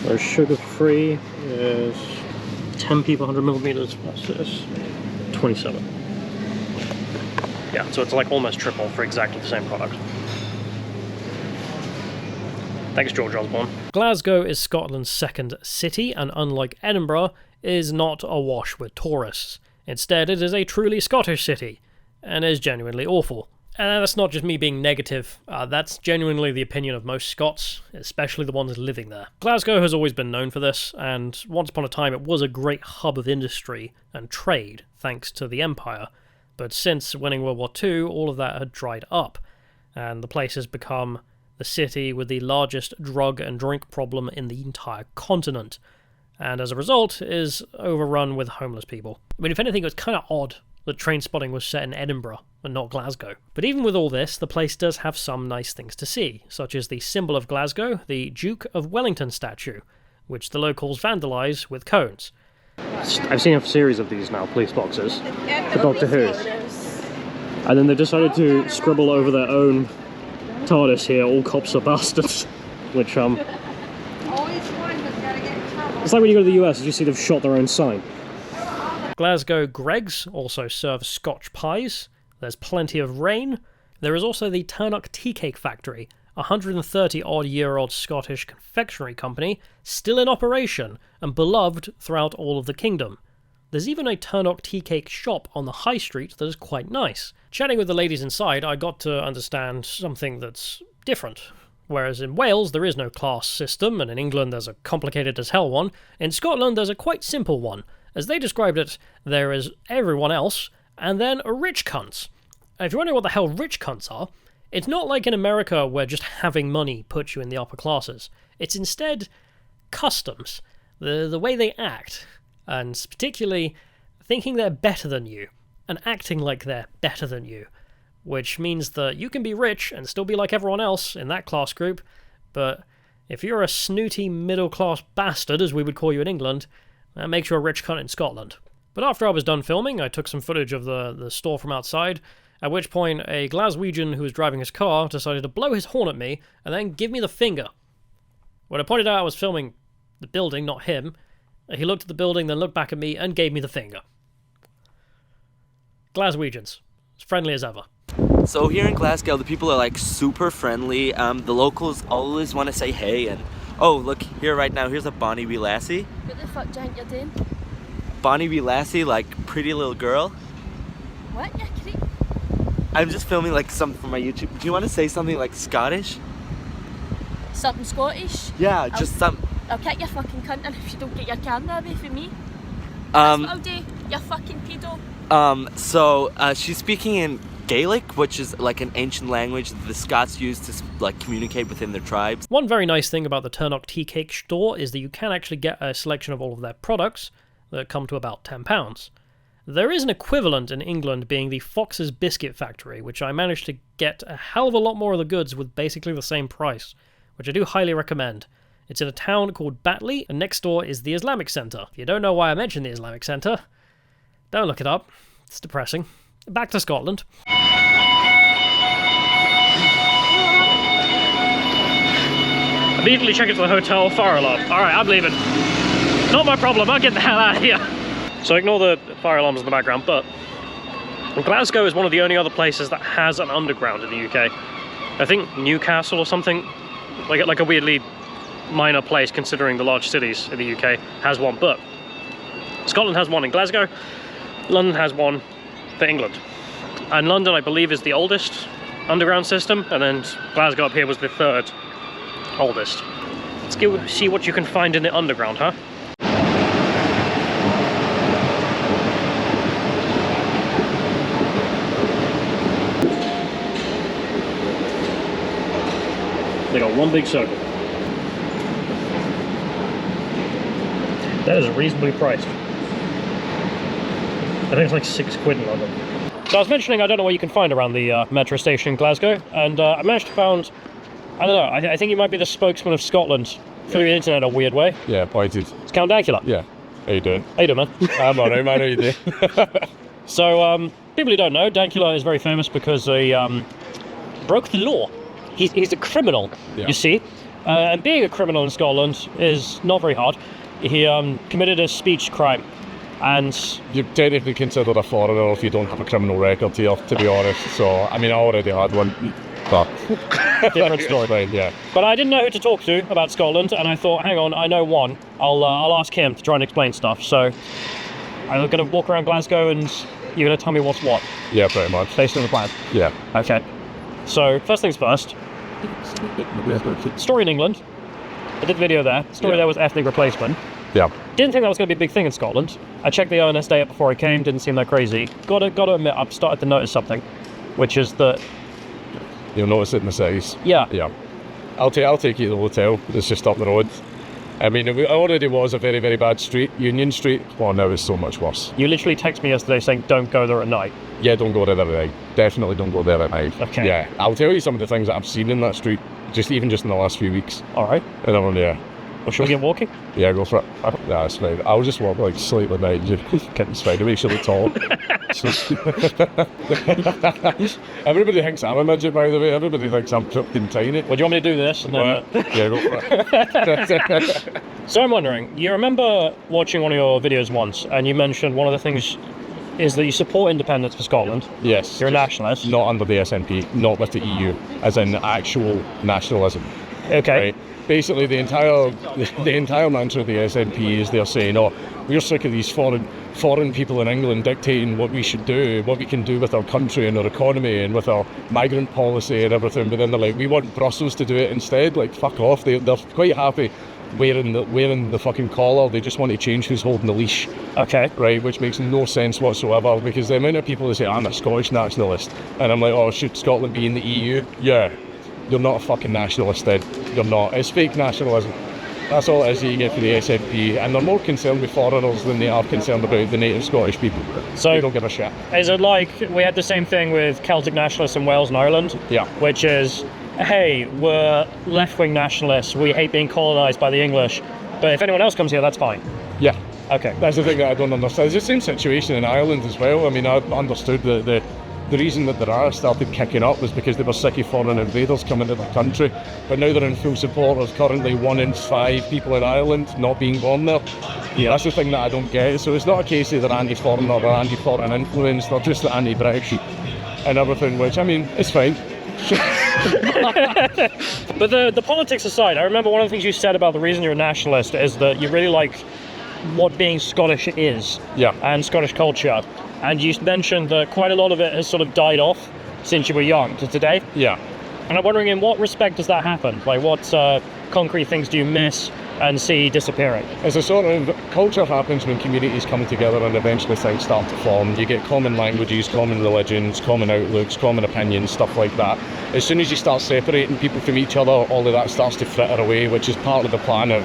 Whereas sugar-free is 10p per 100 milliliters, what's this? 27. Yeah, so it's like almost triple for exactly the same product. Thanks, George Osborne. Glasgow is Scotland's second city, and unlike Edinburgh, is not awash with tourists. Instead, it is a truly Scottish city, and is genuinely awful. And that's not just me being negative, that's genuinely the opinion of most Scots, especially the ones living there. Glasgow has always been known for this, and once upon a time it was a great hub of industry and trade, thanks to the Empire. But since winning World War II, all of that had dried up, and the place has become the city with the largest drug and drink problem in the entire continent, and as a result is overrun with homeless people. I mean, if anything, it was kind of odd that Trainspotting was set in Edinburgh and not Glasgow. But even with all this, the place does have some nice things to see, such as the symbol of Glasgow, the Duke of Wellington statue, which the locals vandalise with cones. I've seen a series of these now, police boxes, for Doctor Who. And then they decided to scribble over their own TARDIS here, all cops are bastards, which, it's like when you go to the US, you see they've shot their own sign. Glasgow Greggs also serves Scotch pies, there's plenty of rain. There is also the Turnock Tea Cake Factory, a 130-odd-year-old Scottish confectionery company, still in operation and beloved throughout all of the kingdom. There's even a Turnock tea cake shop on the high street that is quite nice. Chatting with the ladies inside, I got to understand something that's different. Whereas in Wales there is no class system, and in England there's a complicated as hell one, in Scotland there's a quite simple one. As they described it, there is everyone else, and then rich cunts. If you're wondering what the hell rich cunts are, it's not like in America where just having money puts you in the upper classes. It's instead customs, the way they act, and particularly thinking they're better than you, and acting like they're better than you, which means that you can be rich and still be like everyone else in that class group, but if you're a snooty middle-class bastard, as we would call you in England, that makes you a rich cunt in Scotland. But after I was done filming, I took some footage of the store from outside, at which point a Glaswegian who was driving his car decided to blow his horn at me and then give me the finger. When I pointed out I was filming the building, not him, he looked at the building, then looked back at me and gave me the finger. Glaswegians. As friendly as ever. So here in Glasgow, the people are like super friendly. The locals always want to say hey, and oh, look here right now, here's a Bonnie Wee Lassie. What the fuck giant you're doing? Bonnie Wee Lassie, like pretty little girl. What? Yeah, creep. I'm just filming like something for my YouTube. Do you want to say something like Scottish? Something Scottish? Yeah, just some. I'll kick your fucking cunt in if you don't get your camera away from me. That's what I'll do, you fucking pedo. So she's speaking in Gaelic, which is like an ancient language that the Scots use to like communicate within their tribes. One very nice thing about the Turnock Tea Cake store is that you can actually get a selection of all of their products that come to about £10. There is an equivalent in England being the Fox's Biscuit Factory, which I managed to get a hell of a lot more of the goods with basically the same price, which I do highly recommend. It's in a town called Batley, and next door is the Islamic Centre. If you don't know why I mentioned the Islamic Centre, don't look it up. It's depressing. Back to Scotland. Immediately check into the hotel, fire alarm. Alright, I'm leaving. Not my problem, I'll get the hell out of here. So ignore the fire alarms in the background, but Glasgow is one of the only other places that has an underground in the UK. I think Newcastle or something, like a weirdly minor place considering the large cities in the UK, has one, but Scotland has one in Glasgow, London has one for England. And London, I believe, is the oldest underground system, and then Glasgow up here was the 3rd oldest. Let's go see what you can find in the underground, huh? They got one big circle. That is reasonably priced. I think it's like £6 in London. So I was mentioning I don't know what you can find around the metro station in Glasgow, and I managed to find, I don't know, I think you might be the spokesman of Scotland through the internet in a weird way. Yeah, pointed. It's Count Dankula. Yeah. How you doing? How you doing, man? I'm alright, man. How you doing? So, people who don't know, Dankula is very famous because he broke the law. He's a criminal, you see. And being a criminal in Scotland is not very hard. He committed a speech crime. And you're technically considered a foreigner if you don't have a criminal record here, to be honest. So, I mean, I already had one, but different story. Right, yeah. But I didn't know who to talk to about Scotland, and I thought, hang on, I know one. I'll ask him to try and explain stuff. So I'm going to walk around Glasgow, and you're going to tell me what's what. Yeah, pretty much. Based on the plan. Yeah. Okay. So first things first. Story in England. I did a video there. Story there was ethnic replacement. Yeah. Didn't think that was going to be a big thing in Scotland. I checked the ONS data before I came, didn't seem that crazy. Gotta admit, I've started to notice something, which is that... You'll notice it in the cities. Yeah. Yeah. I'll take you to the hotel that's just up the road. I mean, it already was a very, very bad street, Union Street. Well, now it's so much worse. You literally texted me yesterday saying, don't go there at night. Yeah, don't go there at night. Definitely don't go there at night. Okay. Yeah. I'll tell you some of the things that I've seen in that street, even just in the last few weeks. Alright. And I'm yeah. Well, should we get walking? Yeah, go for it. Yeah, that's fine. I'll just walk like slightly behind you. It's fine. It makes you look tall. Everybody thinks I'm a midget, by the way. Everybody thinks I'm fucking tiny. Well, do you want me to do this? And then, yeah, go for it. So I'm wondering, you remember watching one of your videos once, and you mentioned one of the things is that you support independence for Scotland. Yes. You're a nationalist. Not under the SNP, not with the EU, as in actual nationalism. Okay. Right? Basically, the entire mantra of the SNP is they're saying, oh, we're sick of these foreign people in England dictating what we should do, what we can do with our country and our economy and with our migrant policy and everything. But then they're like, we want Brussels to do it instead. Like, fuck off. They're quite happy wearing the fucking collar. They just want to change who's holding the leash. Okay. Right, which makes no sense whatsoever, because the amount of people that say, I'm a Scottish nationalist, and I'm like, oh, should Scotland be in the EU? Yeah. You're not a fucking nationalist then. You're not. It's fake nationalism. That's all it is that you get for the SNP, and they're more concerned with foreigners than they are concerned about the native Scottish people. So they don't give a shit. Is it like we had the same thing with Celtic nationalists in Wales and Ireland? Yeah. Which is, hey, we're left-wing nationalists, we hate being colonised by the English, but if anyone else comes here, that's fine. Yeah. Okay. That's the thing that I don't understand. It's the same situation in Ireland as well. I mean, I understood that the reason that the Irish started kicking up was because they were sick of foreign invaders coming to their country, but now they're in full support of currently 1 in 5 people in Ireland not being born there. Yeah, that's the thing that I don't get. So it's not a case of they're anti-foreign or anti-foreign influence, they're just anti-Brexit and everything, which, I mean, it's fine. But the politics aside, I remember one of the things you said about the reason you're a nationalist is that you really like what being Scottish is. Yeah. And Scottish culture. And you mentioned that quite a lot of it has sort of died off since you were young to today. Yeah. And I'm wondering, in what respect does that happen? Like, what concrete things do you miss and see disappearing? As a sort of culture happens when communities come together and eventually things start to form. You get common languages, common religions, common outlooks, common opinions, stuff like that. As soon as you start separating people from each other, all of that starts to fritter away, which is part of the plan of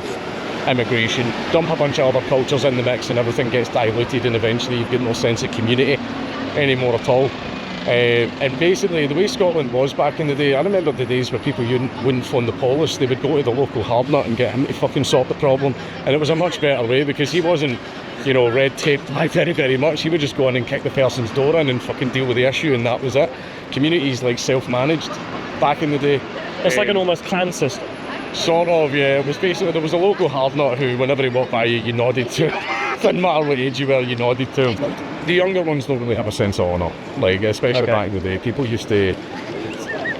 immigration. Dump a bunch of other cultures in the mix and everything gets diluted, and eventually you've got no sense of community anymore at all. And basically the way Scotland was back in the day, I remember the days where people wouldn't phone the police, they would go to the local hard nut and get him to fucking sort the problem, and it was a much better way because he wasn't, you know, red taped by very, very much. He would just go in and kick the person's door in and fucking deal with the issue, and that was it. Communities like self-managed back in the day. It's like an almost clan system. Sort of, yeah. It was basically, there was a local hard nut who, whenever he walked by you, you nodded to. Didn't matter what age you were, you nodded to him. The younger ones don't really have a sense of honour. Like, especially back in the day, people used to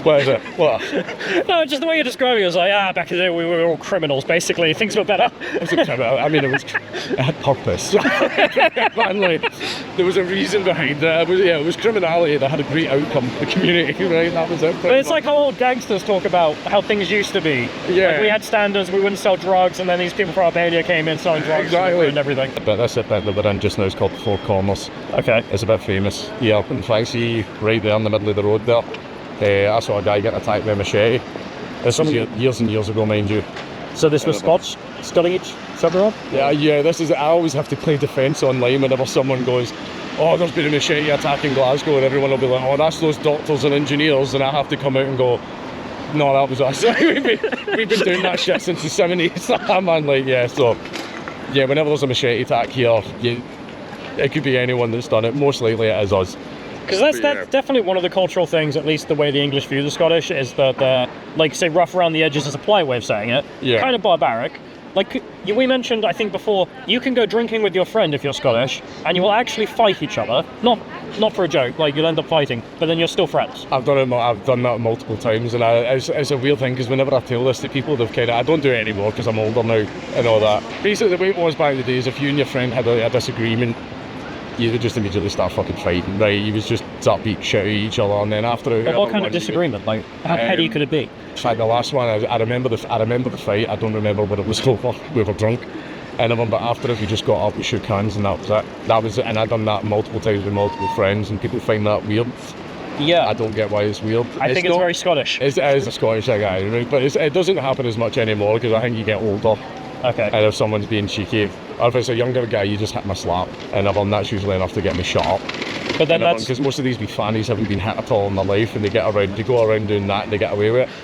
What is it? What? No, just the way you're describing it was like, back in the day we were all criminals, basically. Things were better. I mean, it had purpose. Man, like, there was a reason behind it. It was criminality that had a great outcome for the community, right? That was it. But it's like how old gangsters talk about how things used to be. Yeah. Like we had standards, we wouldn't sell drugs, and then these people from Albania came in selling drugs and everything. But that's it, that we're in just now is called the Four Corners. Okay. It's a bit famous. Yeah, in fact, see, right there in the middle of the road there, I saw a guy get attacked with a machete. This was years and years ago, mind you. So this was Scots sculling each other up? Yeah, this is, I always have to play defence online whenever someone goes, oh, there's been a machete attack in Glasgow, and everyone will be like, oh, that's those doctors and engineers, and I have to come out and go, no, that was us. We've been doing that shit since the 70s. Man, like, yeah, so, yeah, whenever there's a machete attack here, it could be anyone that's done it. Most likely it is us. Because that's definitely one of the cultural things, at least the way the English view the Scottish, is that they're, like, say, rough around the edges is a polite way of saying it. Yeah. Kind of barbaric. Like, we mentioned, I think before, you can go drinking with your friend if you're Scottish, and you will actually fight each other. Not for a joke, like, you'll end up fighting, but then you're still friends. I've done that multiple times, and it's a weird thing, because whenever I tell this to people, they've kind of, I don't do it anymore, because I'm older now, and all that. Basically, the way it was back in the days, if you and your friend had a disagreement, you would just immediately start fucking fighting, right? You was just start beat shit at each other, and then after. But what kind of disagreement? Like, how petty could it be? In fact, the last one, I remember the fight. I don't remember what it was over. We were drunk, and but after it, we just got up, we shook hands, and that was it. That was it, and I've done that multiple times with multiple friends, and people find that weird. Yeah, I don't get why it's weird. I think it's very Scottish. It is a Scottish thing, right? But it doesn't happen as much anymore because I think you get older. Okay. And if someone's being cheeky, or if it's a younger guy, you just hit my slap, and that's usually enough to get me shut up. But then that's because most of these fannies haven't been hit at all in their life, and they go around doing that, and they get away with it.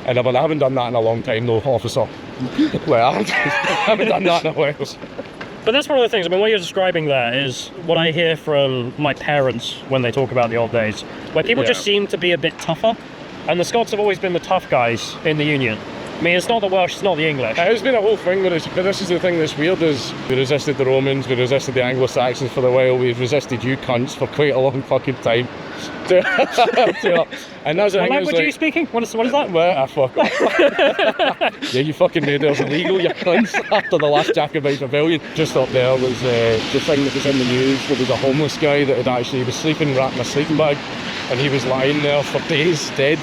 And I haven't done that in a long time, though, officer. Well, I haven't done that in a while. But that's one of the things, I mean, what you're describing there is what I hear from my parents when they talk about the old days, where people just seem to be a bit tougher, and the Scots have always been the tough guys in the Union. I mean, it's not the Welsh, it's not the English. It's been a whole thing, but this is the thing that's weird, is we resisted the Romans, we resisted the Anglo-Saxons for a while, we've resisted you cunts for quite a long fucking time. And that's what language are you speaking? What is that? Well, fuck off. Yeah, you fucking made it illegal, you cunts, after the last Jacobite rebellion. Just up there was the thing that was in the news. There was a homeless guy that he was sleeping, wrapped in a sleeping bag, and he was lying there for days, dead.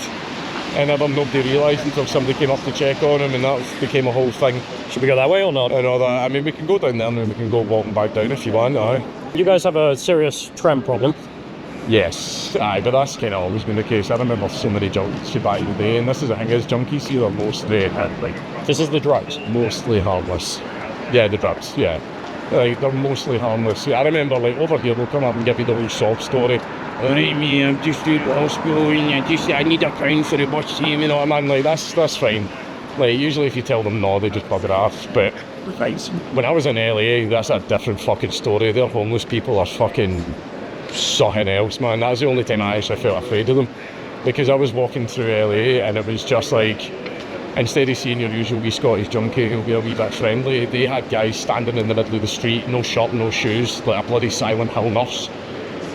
And nobody realised until somebody came up to check on him, and that became a whole thing. Should we go that way or not? And all that. I mean, we can go down there and we can go walking back down if you want, aye. You guys have a serious tram problem? Yes, aye, but that's kind of always been the case. I remember so many junkies back in the day, and this is the thing, is junkies here are mostly, this is the drugs? Mostly harmless. Yeah, the drugs, yeah. Like, they're mostly harmless. I remember, like, over here, they'll come up and give you the whole sob story. Alright, me, I'm just doing the hospital, and I need a pound for the bus team, you know what I mean? Like, that's fine. Like, usually if you tell them no, they just bugger off. But when I was in LA, that's a different fucking story. Their homeless people are fucking something else, man. That's the only time I actually felt afraid of them. Because I was walking through LA, and it was just like, instead of seeing your usual wee Scottish junkie who'll be a wee bit friendly, they had guys standing in the middle of the street, no shirt, no shoes, like a bloody Silent Hill nurse,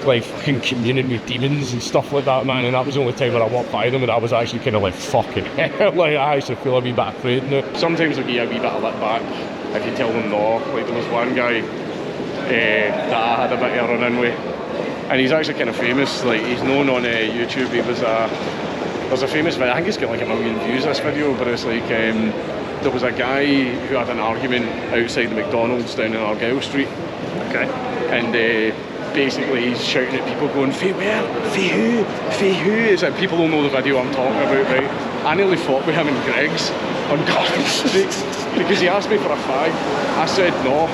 like fucking communing with demons and stuff like that, man. And that was the only time when I walked by them and I was actually kind of like, fucking hell, like I actually feel a wee bit afraid now. Sometimes they'll give you a wee bit of lit back if you tell them no. Like there was one guy that I had a bit of a run-in with, and he's actually kind of famous. Like he's known on YouTube. He was there's a famous video, I think it's got like 1 million views, this video, but it's like there was a guy who had an argument outside the McDonald's down in Argyle Street. Okay. And basically he's shouting at people going, "Fae where? Fae who? Fae who?" It's like people don't know the video I'm talking about, right? I nearly fought with him in Greggs on Garden Street because he asked me for a fag. I said no.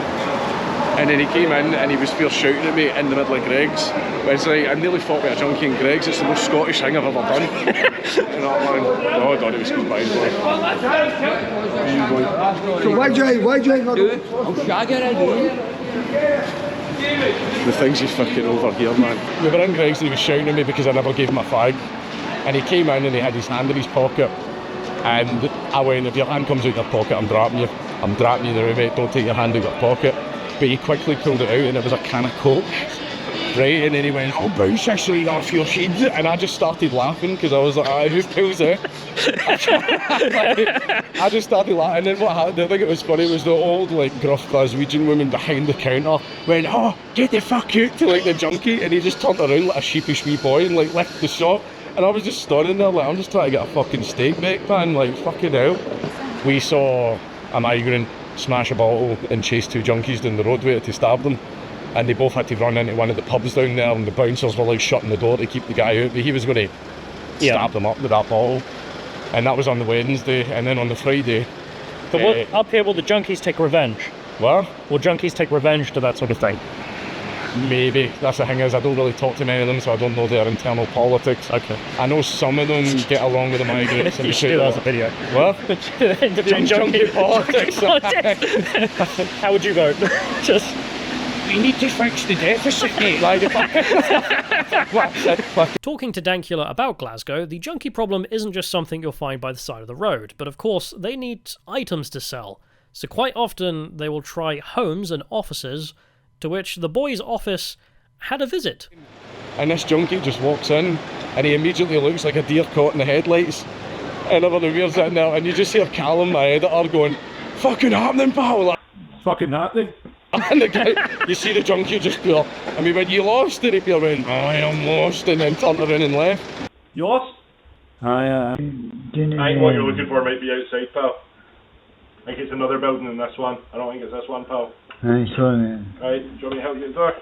And then he came in and he was fierce shouting at me in the middle of Greggs. But it's like, I nearly fought with a junkie in Greggs. It's the most Scottish thing I've ever done. You know what, man? Oh god, it was good by So why'd you not do it? I'm shagging it, the things he's fucking over here, man. We were in Greggs and he was shouting at me because I never gave him a fag. And he came in and he had his hand in his pocket. And I went, if your hand comes out your pocket, I'm dropping you. I'm dropping you there, mate. Don't take your hand out your pocket. But he quickly pulled it out and it was a can of Coke. right? And then he went, "Oh, bounce actually off your head," and I just started laughing because I was like, "Ah, who pulls it?" I just started laughing, and then what happened, I think it was funny, was the old like gruff Glaswegian woman behind the counter went, "Oh, get the fuck out," to like the junkie, and he just turned around like a sheepish wee boy and like left the shop. And I was just standing there like, I'm just trying to get a fucking steak back, man, like fucking hell. We saw a migrant smash a bottle and chase two junkies down the roadway to stab them, and they both had to run into one of the pubs down there, and the bouncers were like shutting the door to keep the guy out, but he was going to stab them up with that bottle. And that was on the Wednesday, and then on the Friday. But up here, will the junkies take revenge? What? Will junkies take revenge to that sort of thing? Maybe. That's the thing, is I don't really talk to many of them, so I don't know their internal politics. Okay. I know some of them get along with the migrants. You should do that as a video. What? Junkie politics. How would you vote? Just... We need to fix the deficit, mate. Talking to Dankula about Glasgow, the junkie problem isn't just something you'll find by the side of the road, but of course they need items to sell. So quite often they will try homes and offices to which the boy's office had a visit. And this junkie just walks in and he immediately looks like a deer caught in the headlights. And everyone wears it now, and you just hear Callum, my editor, going, "Fucking happening, pal." Like, fucking happening. And the guy, you see the junkie just go, I mean, when you lost it, if you went, "I am lost," and then turned around and left. You lost? I think what you're looking for might be outside, pal. I think it's another building than this one. I don't think it's this one, pal. Aye, sorry, man. Right, do you want me to help you at the door?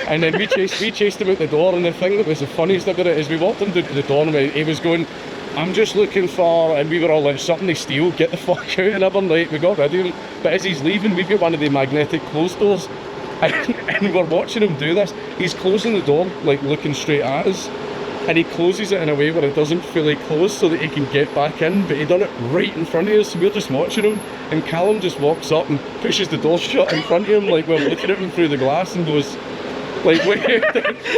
And then we chased him out the door, and the thing that was the funniest about it is we walked him to the door and he was going, "I'm just looking for," and we were all like, "Something to steal, get the fuck out," and everyone like, we got rid of him. But as he's leaving, we've got one of the magnetic closed doors, and we're watching him do this. He's closing the door, like looking straight at us, and he closes it in a way where it doesn't fully close so that he can get back in, but he done it right in front of us, so we're just watching him, and Callum just walks up and pushes the door shut in front of him, like we're looking at him through the glass, and goes, like, "Wait,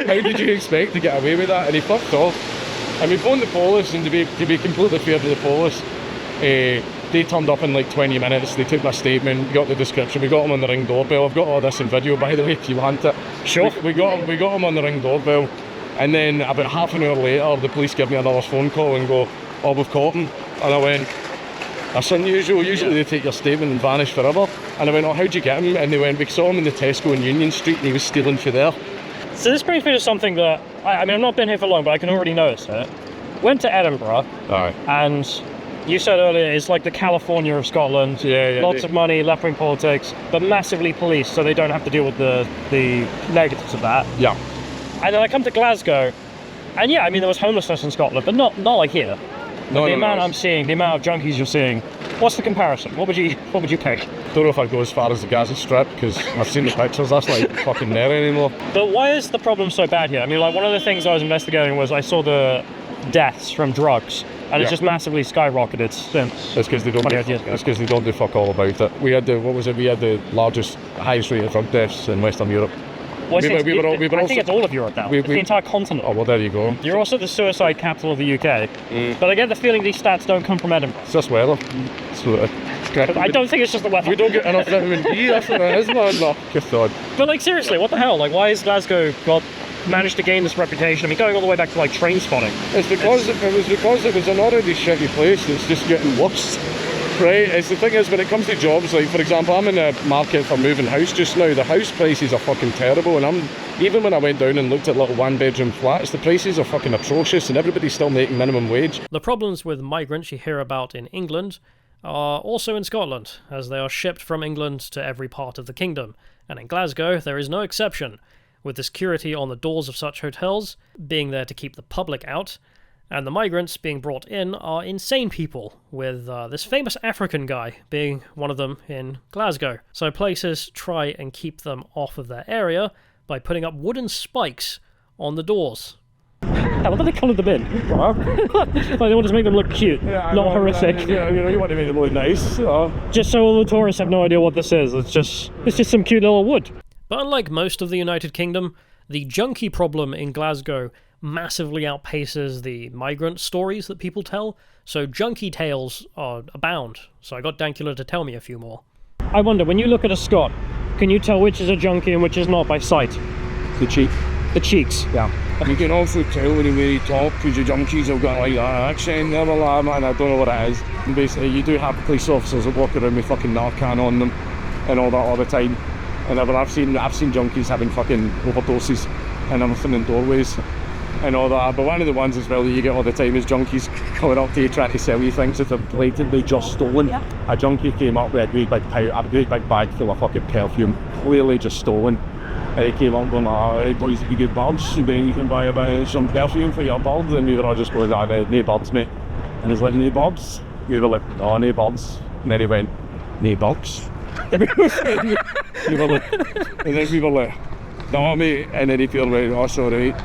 how did you expect to get away with that?" And he fucked off. And we phoned the police, and to be completely fair to the police, they turned up in like 20 minutes, they took my statement, got the description, we got him on the Ring doorbell. I've got all this in video, by the way, if you want it. Sure. We got him on the Ring doorbell, and then about half an hour later, the police give me another phone call and go, "Oh, we've caught him." And I went, "That's unusual, usually they take your statement and vanish forever." And I went, "Oh, how'd you get him?" And they went, "We saw him in the Tesco in Union Street, and he was stealing for there." So this brings me to something that, I mean, I've not been here for long, but I can already notice it. Went to Edinburgh, Alright. and you said earlier it's like the California of Scotland. Yeah. Lots of money, left-wing politics, but massively policed, so they don't have to deal with the negatives of that. Yeah. And then I come to Glasgow, and yeah, I mean, there was homelessness in Scotland, but not like here. No, the amount I'm seeing, the amount of junkies you're seeing, what's the comparison? What would you pick? Don't know if I'd go as far as the Gaza Strip, because I've seen the pictures, that's like fucking there anymore. But why is the problem so bad here? I mean, like, one of the things I was investigating was I saw the deaths from drugs, and it's just massively skyrocketed since. It's because they don't. It's because they don't do fuck all about it. We had the largest, highest rate of drug deaths in Western Europe. Well, I think it's all of Europe now. It's the entire continent. Oh, well, there you go. You're also the suicide capital of the UK. But I get the feeling these stats don't come from Edinburgh. It's just weather. I don't think it's just the weather. We don't get enough vitamin D, that's what it is, man. No, good God. But, like, seriously, what the hell? Like, why has Glasgow managed to gain this reputation? I mean, going all the way back to, like, train spotting. It's because it was an already shitty place that's just getting worse. Right, it's the thing is, when it comes to jobs, like for example, I'm in the market for moving house just now. The house prices are fucking terrible, and even when I went down and looked at little one-bedroom flats, the prices are fucking atrocious, and everybody's still making minimum wage. The problems with migrants you hear about in England are also in Scotland, as they are shipped from England to every part of the kingdom, and in Glasgow there is no exception, with the security on the doors of such hotels being there to keep the public out. And the migrants being brought in are insane people, with this famous African guy being one of them in Glasgow. So places try and keep them off of their area by putting up wooden spikes on the doors. What do they colour them in? Like, they want to make them look cute, not horrific. Yeah, you want to make them look nice. Just so all the tourists have no idea what this is. It's just some cute little wood. But unlike most of the United Kingdom, the junkie problem in Glasgow massively outpaces the migrant stories that people tell, so junkie tales are abound. So I got Dankula to tell me a few more. I wonder, when you look at a Scot, Can you tell which is a junkie and which is not by sight? The cheek. The cheeks. Yeah. You can also tell when they talk, because the junkies have got like that accent, blah, blah, blah, man, I don't know what it is. And basically, you do have police officers that walk around with fucking Narcan on them and all that all the time. And I've seen junkies having fucking overdoses and everything in doorways and all that. But one of the ones as well that you get all the time is junkies coming up to you trying to sell you things that they've blatantly just stolen. Yeah. A junkie came up with a great big bag full of fucking perfume, clearly just stolen. And he came up going, hey boys, if you get birds, then you can buy some perfume for your bird. And we were all just going, no birds, mate. And he's like, no birds? We were like, oh, no birds. And then he went, no birds. And then we were like, no mate. And then he went, oh sorry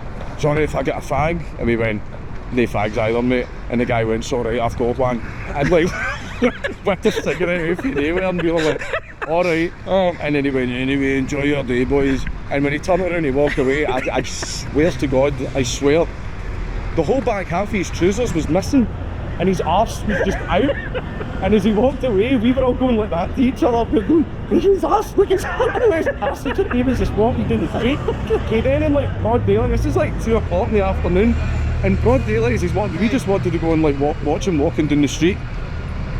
if I get a fag. And we went, no fags either mate. And the guy went, sorry, I've got one. And like, whipped a cigarette out anywhere, and we were like, alright. And then he went, anyway, enjoy your day boys. And when he turned around and he walked away, I swear to God, I swear, the whole back half of his trousers was missing and his arse was just out. And as he walked away, we were all going like that to each other. We're going, look his arse, look his arse. He was just walking down the street. Okay, then in like broad daylight, this is like 2 o'clock in the afternoon. And broad daylight, we just wanted to go and like watch him walking down the street.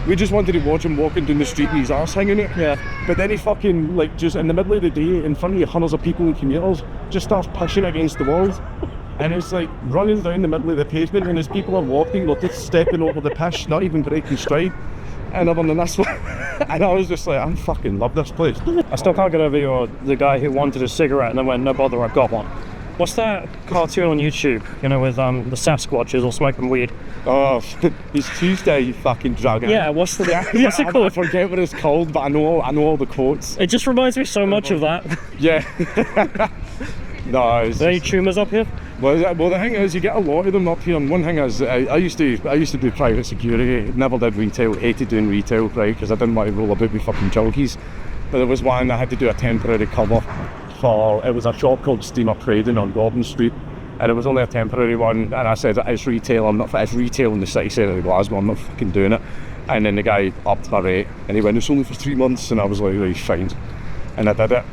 We just wanted to watch him walking down the street with his arse hanging out. Yeah. But then he fucking, like, just in the middle of the day, in front of hundreds of people and commuters, just starts pushing against the walls. And it's like running down the middle of the pavement, and as people are walking, they're just stepping over the pish, not even breaking stride. And other than this one, and I was just like, I fucking love this place. I still can't get over the guy who wanted a cigarette and then went, no bother, I've got one. What's that cartoon on YouTube, you know, with the Sasquatches all smoking weed? Oh, it's Tuesday, you fucking drugger. Yeah, what's it called? I forget what it's called, but I know all the quotes. It just reminds me so much of that. Yeah. No, is there any tumours up here? Well, the thing is, you get a lot of them up here, and one thing is, I used to do private security, never did retail, hated doing retail, right, because I didn't want to roll about with fucking junkies. But there was one I had to do a temporary cover for. It was a shop called Steamer Trading on Gordon Street, and it was only a temporary one, and I said, it's retail, it's retail in the city centre of Glasgow, I'm not fucking doing it. And then the guy upped my rate, and he went, it's only for 3 months, and I was like, right, fine. And I did it.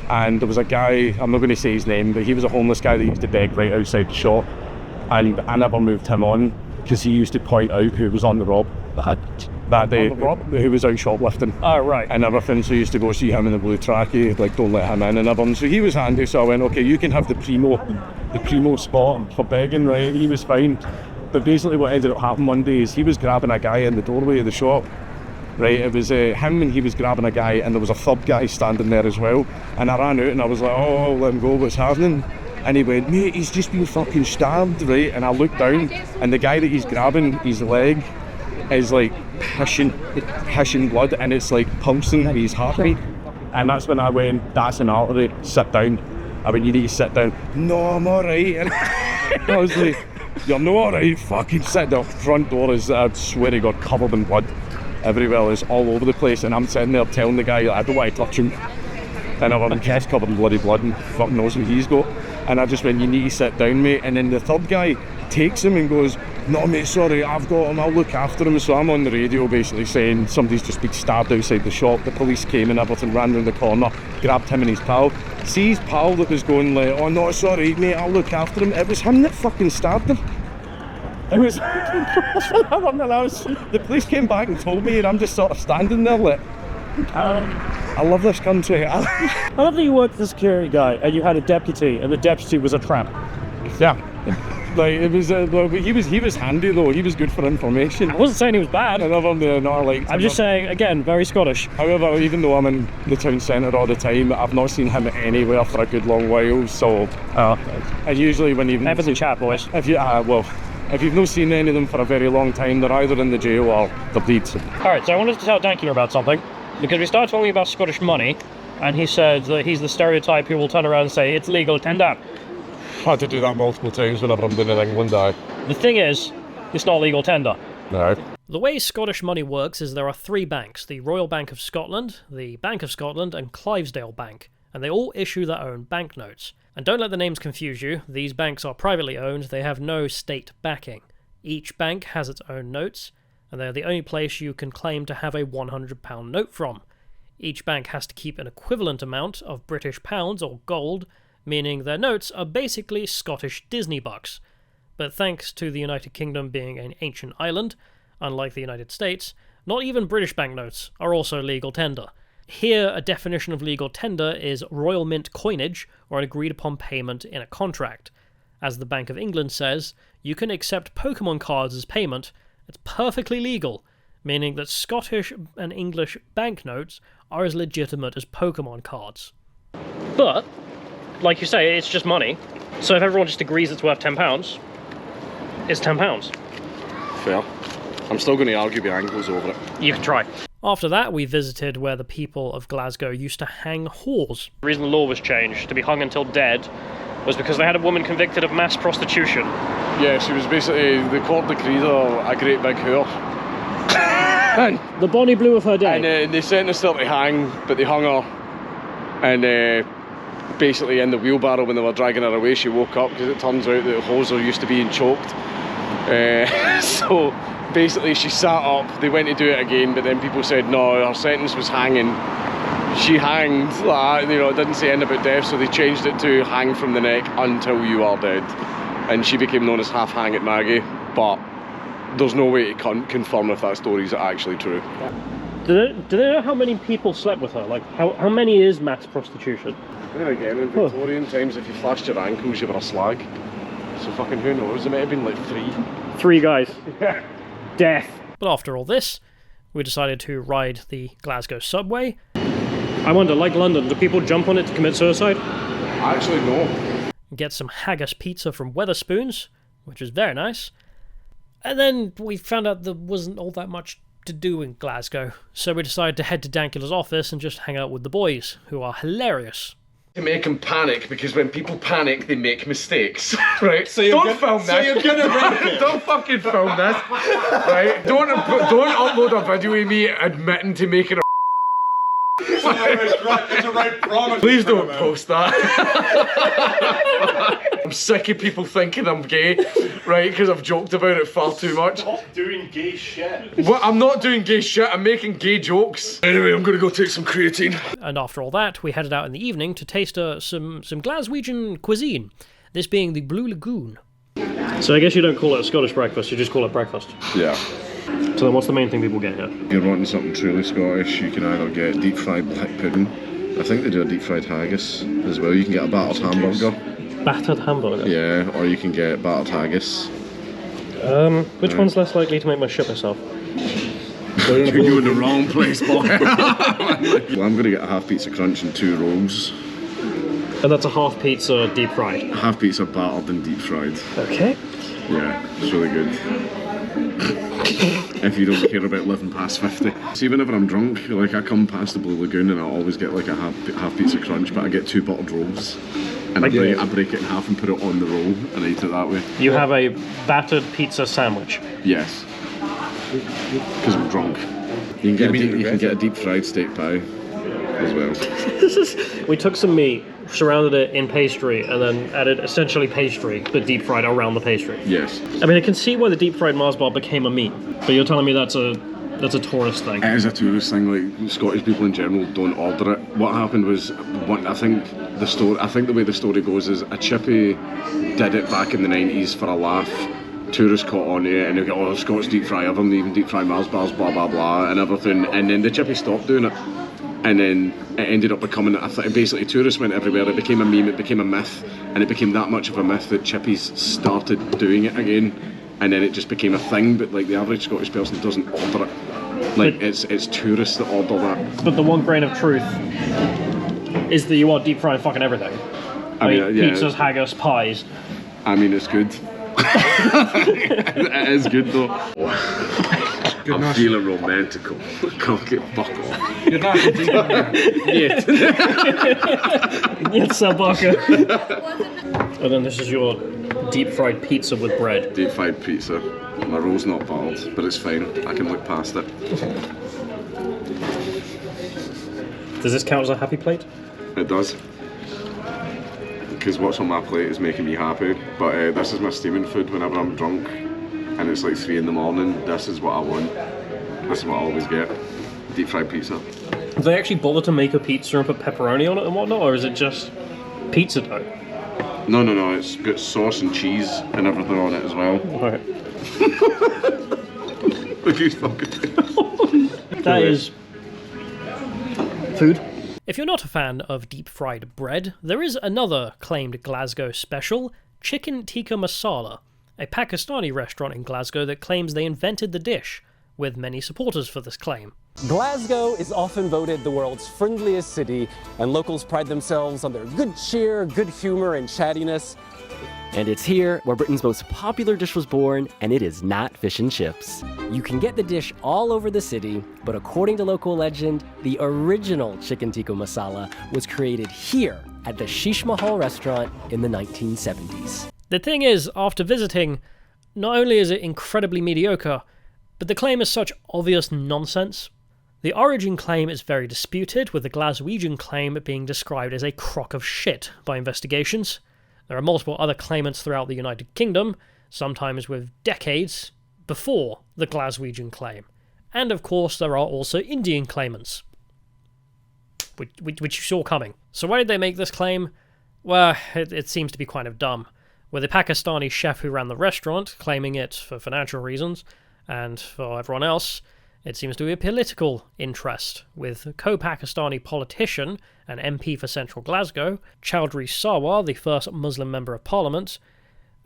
And there was a guy, I'm not going to say his name, but he was a homeless guy that used to beg right outside the shop, and I never moved him on, because he used to point out who was on the rob that day, who was out shoplifting. Oh, right. And everything, so he used to go see him in the blue trackie, like, don't let him in and everything. So he was handy, so I went, okay, you can have the primo spot for begging, right? He was fine. But basically what ended up happening one day is he was grabbing a guy in the doorway of the shop. Right, it was him, and he was grabbing a guy, and there was a third guy standing there as well. And I ran out and I was like, oh, let him go, what's happening? And he went, mate, he's just been fucking stabbed, right? And I looked down, and the guy that he's grabbing, his leg is like hissing blood, and it's like pulsing with his heartbeat. And that's when I went, that's an artery, sit down. I went, you need to sit down. No, I'm alright. And I was like, you're not alright, fucking sit down. Front door is, I swear to God, covered in blood. Everywhere is all over the place, and I'm sitting there telling the guy I don't want to touch him, and I'm just covered in bloody blood, and fuck knows what he's got. And I just went, you need to sit down mate. And then the third guy takes him and goes, no mate, sorry, I've got him, I'll look after him. So I'm on the radio basically saying somebody's just been stabbed outside the shop. The police came and everything, ran round the corner, grabbed him and his pal. See his pal that was going like, oh no, sorry mate, I'll look after him. It was him that fucking stabbed him. It was the police came back and told me, and I'm just sort of standing there like, I love this country. I love that you worked as a security guy and you had a deputy, and the deputy was a tramp. Yeah, like it was. He was handy though. He was good for information. I wasn't saying he was bad. I'm just saying again, very Scottish. However, even though I'm in the town centre all the time, I've not seen him anywhere for a good long while. So, and usually when you never the chat, boys. If you've not seen any of them for a very long time, they're either in the jail or they're dead. Alright, so I wanted to tell Dankula about something, because we started talking about Scottish money, and he said that he's the stereotype who will turn around and say, it's legal, tender. I had to do that multiple times whenever I'm doing in England, The thing is, it's not legal tender. No. The way Scottish money works is there are 3 banks, the Royal Bank of Scotland, the Bank of Scotland, and Clydesdale Bank, and they all issue their own banknotes. And don't let the names confuse you, these banks are privately owned, they have no state backing. Each bank has its own notes, and they're the only place you can claim to have a £100 note from. Each bank has to keep an equivalent amount of British pounds or gold, meaning their notes are basically Scottish Disney bucks. But thanks to the United Kingdom being an ancient island, unlike the United States, not even British banknotes are also legal tender. Here, a definition of legal tender is Royal Mint coinage or an agreed-upon payment in a contract. As the Bank of England says, you can accept Pokemon cards as payment. It's perfectly legal, meaning that Scottish and English banknotes are as legitimate as Pokemon cards. But, like you say, it's just money. So if everyone just agrees it's worth £10, it's £10. Fair. I'm still going to argue my ankles over it. You can try. After that, we visited where the people of Glasgow used to hang whores. The reason the law was changed to be hung until dead was because they had a woman convicted of mass prostitution. Yeah, she was basically, the court decreed her a great big whore. And the bonny blue of her day. And they sentenced her to hang, but they hung her. And basically in the wheelbarrow when they were dragging her away, she woke up because it turns out that hose are used to being choked. So basically she sat up, they went to do it again, but then people said no, her sentence was hanging. She hanged, it didn't say anything about death, so they changed it to hang from the neck until you are dead. And she became known as Half Hanged Maggie, but there's no way to confirm if that story is actually true. Do they know how many people slept with her? Like, how many is mass prostitution? Then again, in Victorian times, if you flashed your ankles, you were a slag. So fucking who knows, it might have been like 3. 3 guys. Yeah. Death. But after all this, we decided to ride the Glasgow subway. I wonder, like London, do people jump on it to commit suicide? Actually, no. Get some haggis pizza from Wetherspoons, which is very nice. And then we found out there wasn't all that much to do in Glasgow, so we decided to head to Dankula's office and just hang out with the boys, who are hilarious. To make them panic, because when people panic, they make mistakes, right? So don't film this. So you're gonna wreck it. Don't fucking film this, right? Don't upload a video of me admitting to making a It's a right promise. Please don't post that. I'm sick of people thinking I'm gay, right? Because I've joked about it far too much. Stop doing gay shit. Well, I'm not doing gay shit, I'm making gay jokes. Anyway, I'm gonna go take some creatine. And after all that, we headed out in the evening to taste some Glaswegian cuisine, this being the Blue Lagoon. So I guess you don't call it a Scottish breakfast, you just call it breakfast. Yeah. So then what's the main thing people get here? If you're wanting something truly Scottish, you can either get deep fried black pudding. I think they do a deep fried haggis as well. You can get a battered hamburger. Battered hamburger? Yeah, or you can get battered haggis. Which one's less likely to make me shit myself? You're in the wrong place, boy. Well, I'm going to get a half pizza crunch and 2 rolls. And that's a half pizza deep fried? Half pizza battered and deep fried. Okay. Yeah, it's really good. If you don't care about living past 50. See, whenever I'm drunk, like I come past the Blue Lagoon and I always get like a half pizza crunch, but I get 2 buttered rolls. And I break it in half and put it on the roll and I eat it that way. You have a battered pizza sandwich? Yes. Because I'm drunk. You can get a deep fried steak pie as well. We took some meat, surrounded it in pastry, and then added essentially pastry, but deep fried around the pastry. Yes. I mean, I can see why the deep fried Mars bar became a meat, but you're telling me that's a tourist thing. It is a tourist thing. Like Scottish people in general don't order it. What happened was, I think the way the story goes is a chippy did it back in the 90s for a laugh. Tourists caught on to it and they go, oh, Scots deep fry everything, even deep fry Mars bars, blah blah blah, and everything. And then the chippy stopped doing it. And then it ended up becoming, basically tourists went everywhere, it became a meme, it became a myth, and it became that much of a myth that chippies started doing it again, and then it just became a thing, but like the average Scottish person doesn't order it. Like, it's tourists that order that. But the one grain of truth is that you are deep frying fucking everything. Pizzas, haggis, pies. I mean, it's good. It is good though. I'm feeling romantical. Can't get fuck off. You're not a Yet. Yet, Sabaka. And then this is your deep fried pizza with bread. Deep fried pizza. My roll's not bald, but it's fine. I can look past it. Does this count as a happy plate? It does. Because what's on my plate is making me happy. But this is my steaming food whenever I'm drunk. And it's like 3 in the morning, this is what I want. This is what I always get. Deep fried pizza. Do they actually bother to make a pizza and put pepperoni on it and whatnot, or is it just pizza dough? No, it's got sauce and cheese and everything on it as well. Right. Look who's fucking... That is... food. If you're not a fan of deep-fried bread, there is another claimed Glasgow special, chicken tikka masala, a Pakistani restaurant in Glasgow that claims they invented the dish, with many supporters for this claim. Glasgow is often voted the world's friendliest city, and locals pride themselves on their good cheer, good humor, and chattiness. And it's here where Britain's most popular dish was born, and it is not fish and chips. You can get the dish all over the city, but according to local legend, the original chicken tikka masala was created here at the Sheesh Mahal restaurant in the 1970s. The thing is, after visiting, not only is it incredibly mediocre, but the claim is such obvious nonsense. The origin claim is very disputed, with the Glaswegian claim being described as a crock of shit by investigations. There are multiple other claimants throughout the United Kingdom, sometimes with decades before the Glaswegian claim. And of course there are also Indian claimants, which you saw coming. So why did they make this claim? Well, it seems to be kind of dumb, with the Pakistani chef who ran the restaurant claiming it for financial reasons, and for everyone else, it seems to be a political interest, with co-Pakistani politician and MP for Central Glasgow, Chowdhury Sarwar, the first Muslim Member of Parliament,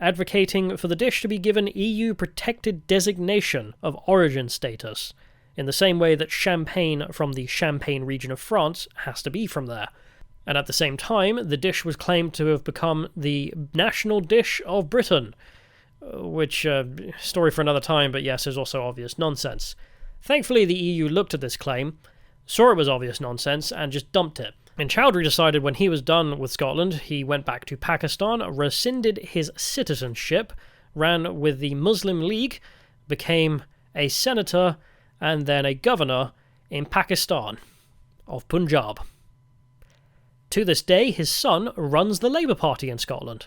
advocating for the dish to be given EU protected designation of origin status, in the same way that champagne from the Champagne region of France has to be from there. And at the same time, the dish was claimed to have become the national dish of Britain, which, story for another time, but yes, is also obvious nonsense. Thankfully, the EU looked at this claim, saw it was obvious nonsense, and just dumped it. And Chowdhury decided when he was done with Scotland, he went back to Pakistan, rescinded his citizenship, ran with the Muslim League, became a senator, and then a governor in Pakistan of Punjab. To this day, his son runs the Labour Party in Scotland.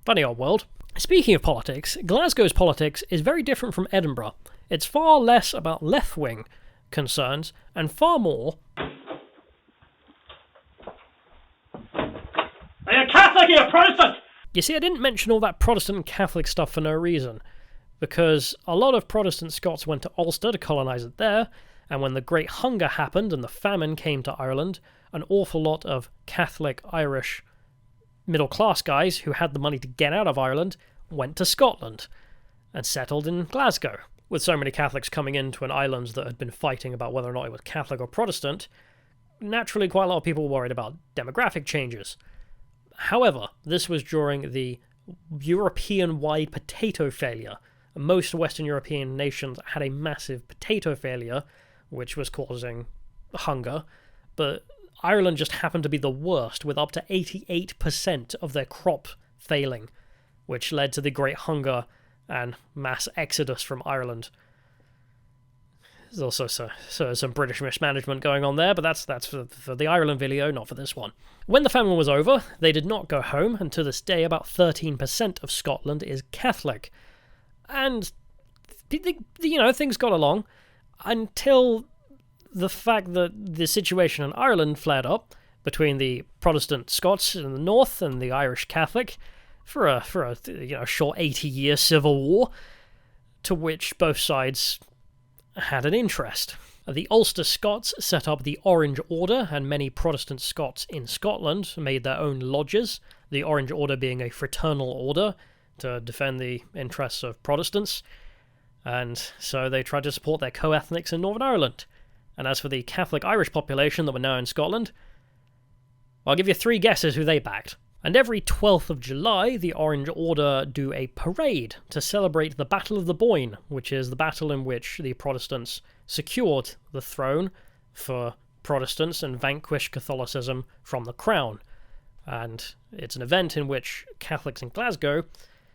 Funny old world. Speaking of politics, Glasgow's politics is very different from Edinburgh. It's far less about left-wing concerns and far more... Are you Catholic or you Protestant? You see, I didn't mention all that Protestant and Catholic stuff for no reason, because a lot of Protestant Scots went to Ulster to colonise it there, and when the Great Hunger happened and the famine came to Ireland, an awful lot of Catholic Irish middle-class guys who had the money to get out of Ireland went to Scotland and settled in Glasgow. With so many Catholics coming into an island that had been fighting about whether or not it was Catholic or Protestant, naturally quite a lot of people were worried about demographic changes. However, this was during the European-wide potato failure. Most Western European nations had a massive potato failure, which was causing hunger, but Ireland just happened to be the worst, with up to 88% of their crop failing, which led to the Great Hunger and mass exodus from Ireland. There's also some British mismanagement going on there, but that's for the Ireland video, not for this one. When the famine was over, they did not go home, and to this day about 13% of Scotland is Catholic. And, things got along until the fact that the situation in Ireland flared up between the Protestant Scots in the north and the Irish Catholic for a short 80-year civil war, to which both sides had an interest. The Ulster Scots set up the Orange Order, and many Protestant Scots in Scotland made their own lodges, the Orange Order being a fraternal order to defend the interests of Protestants, and so they tried to support their co-ethnics in Northern Ireland. And as for the Catholic Irish population that were now in Scotland, I'll give you 3 guesses who they backed. And every 12th of July, the Orange Order do a parade to celebrate the Battle of the Boyne, which is the battle in which the Protestants secured the throne for Protestants and vanquished Catholicism from the crown. And it's an event in which Catholics in Glasgow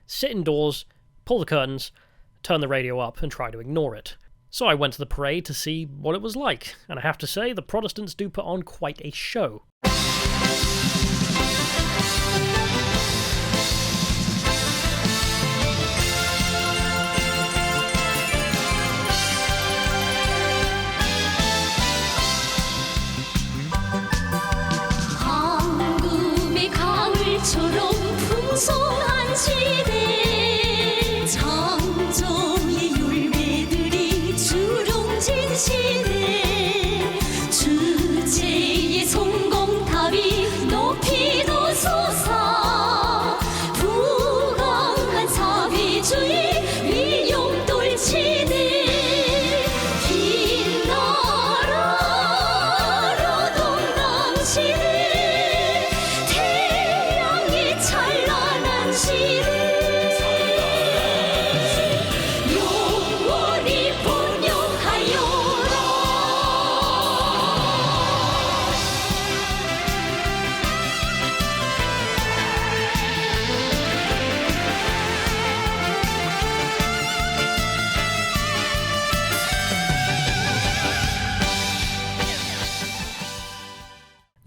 sit indoors, pull the curtains, turn the radio up, and try to ignore it. So I went to the parade to see what it was like, and I have to say, the Protestants do put on quite a show.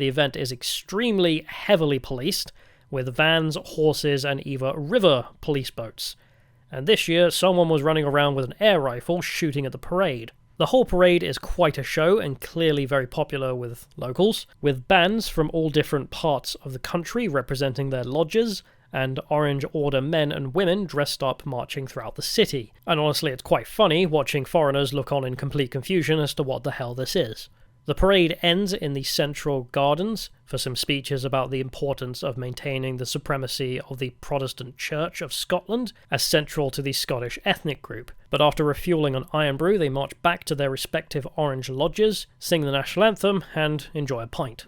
the event is extremely heavily policed, with vans, horses, and even river police boats. And this year, someone was running around with an air rifle shooting at the parade. The whole parade is quite a show and clearly very popular with locals, with bands from all different parts of the country representing their lodges, and Orange Order men and women dressed up marching throughout the city. And honestly, it's quite funny watching foreigners look on in complete confusion as to what the hell this is. The parade ends in the central gardens for some speeches about the importance of maintaining the supremacy of the Protestant Church of Scotland as central to the Scottish ethnic group. But after refuelling on Iron Brew, they march back to their respective orange lodges, sing the national anthem, and enjoy a pint.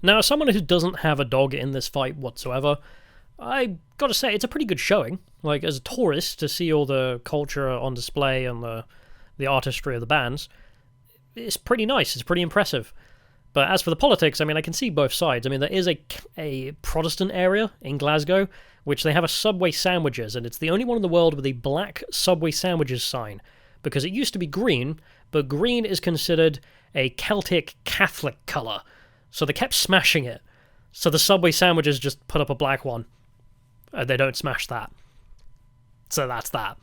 Now, as someone who doesn't have a dog in this fight whatsoever, I gotta say, it's a pretty good showing. Like, as a tourist, to see all the culture on display and the artistry of the bands, it's pretty nice, it's pretty impressive. But as for the politics, I mean, I can see both sides. I mean, there is a Protestant area in Glasgow, which they have a Subway sandwiches, and it's the only one in the world with a black Subway sandwiches sign, because it used to be green, but green is considered a Celtic Catholic colour. So they kept smashing it. So the Subway sandwiches just put up a black one. They don't smash that. So that's that.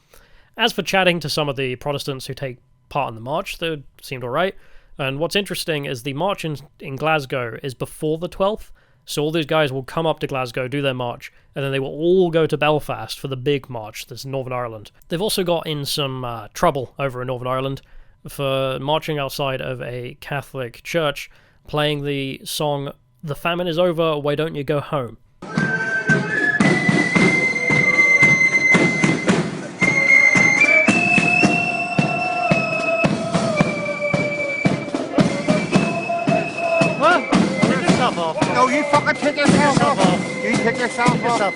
As for chatting to some of the Protestants who take part in the march, they seemed alright. And what's interesting is the march in Glasgow is before the 12th. So all these guys will come up to Glasgow, do their march, and then they will all go to Belfast for the big march that's in Northern Ireland. They've also got in some trouble over in Northern Ireland for marching outside of a Catholic church, playing the song, "The Famine is Over, Why Don't You Go Home?" What? Take yourself off. No, you fucking take yourself off. You take yourself off.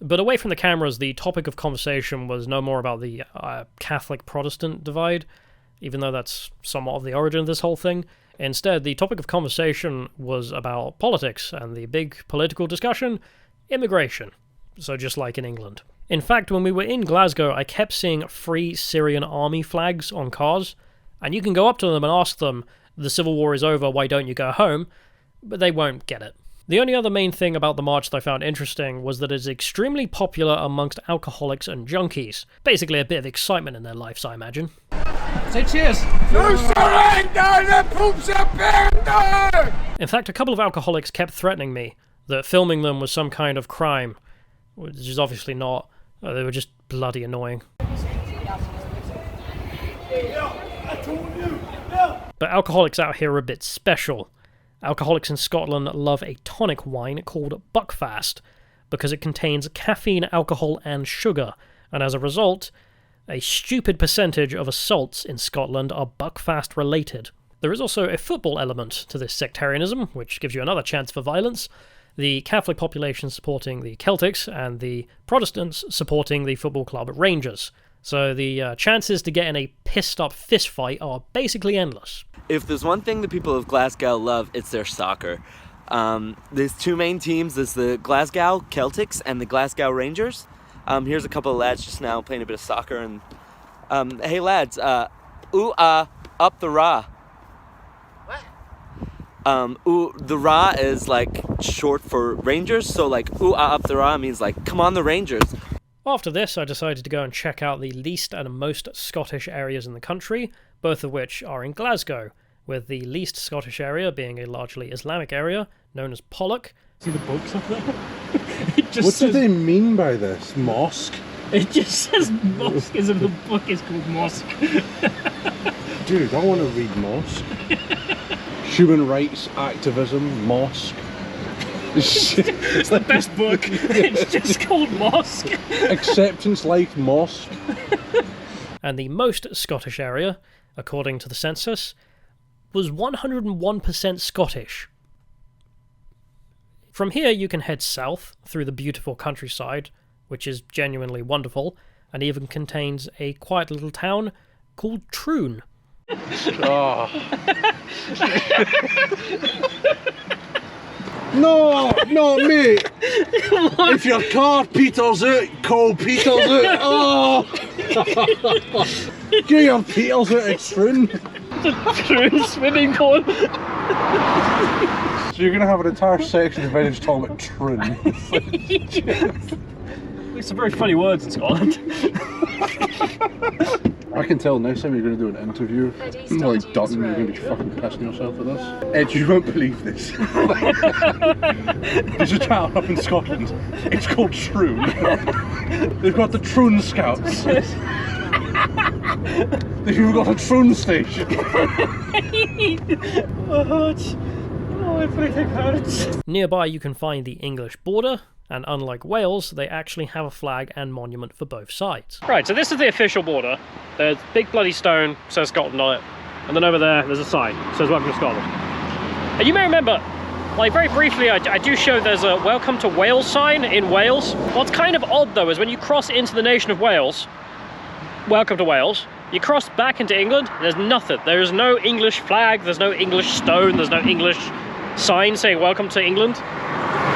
But away from the cameras, the topic of conversation was no more about the Catholic-Protestant divide, even though that's somewhat of the origin of this whole thing. Instead, the topic of conversation was about politics, and the big political discussion, immigration. So just like in England. In fact, when we were in Glasgow, I kept seeing Free Syrian Army flags on cars, and you can go up to them and ask them, "The civil war is over, why don't you go home?" But they won't get it. The only other main thing about the march that I found interesting was that it's extremely popular amongst alcoholics and junkies. Basically a bit of excitement in their lives, I imagine. Say cheers! No surrender, the poops are banned! In fact, a couple of alcoholics kept threatening me that filming them was some kind of crime, which is obviously not. They were just bloody annoying. But alcoholics out here are a bit special. Alcoholics in Scotland love a tonic wine called Buckfast because it contains caffeine, alcohol, and sugar, and as a result, a stupid percentage of assaults in Scotland are Buckfast related. There is also a football element to this sectarianism, which gives you another chance for violence. The Catholic population supporting the Celtics and the Protestants supporting the football club Rangers. So the chances to get in a pissed-up fistfight are basically endless. If there's one thing the people of Glasgow love, it's their soccer. There's two main teams. There's the Glasgow Celtics and the Glasgow Rangers. Here's a couple of lads just now playing a bit of soccer. And hey lads, ooh-ah, up the Ra. The Ra is like short for Rangers, so like ooh-ah, up the Ra means like, come on the Rangers. After this, I decided to go and check out the least and most Scottish areas in the country, both of which are in Glasgow, with the least Scottish area being a largely Islamic area, known as Pollock. See the books up there? What do they mean by this? Mosque? It just says mosque as if the book is called mosque. Dude, I want to read mosque. Human rights activism, mosque. It's the best book. It's just called Mosque. Acceptance like mosque. And the most Scottish area, according to the census, was 101% Scottish. From here you can head south through the beautiful countryside, which is genuinely wonderful, and even contains a quiet little town called Troon. Oh. No, not me. If your car peters out, call peters out. Oh. Get your peters out of Troon. The Troon swimming pool. So you're going to have an entire section of videos talking about Troon. There's some very funny words in Scotland. I can tell next time you're going to do an interview, like Dutton, you're going to be fucking pissing yourself at this. Ed, you won't believe this. There's a town up in Scotland. It's called Troon. They've got the Troon Scouts. They've got a Troon station. Everything hurts. Nearby you can find the English border, and unlike Wales, they actually have a flag and monument for both sides. Right, so this is the official border. There's a big bloody stone, says Scotland on it, and then over there there's a sign, says Welcome to Scotland. And you may remember, like very briefly, I do show there's a Welcome to Wales sign in Wales. What's kind of odd though is when you cross into the nation of Wales, Welcome to Wales, you cross back into England, there's nothing. There is no English flag, there's no English stone, there's no English sign saying Welcome to England.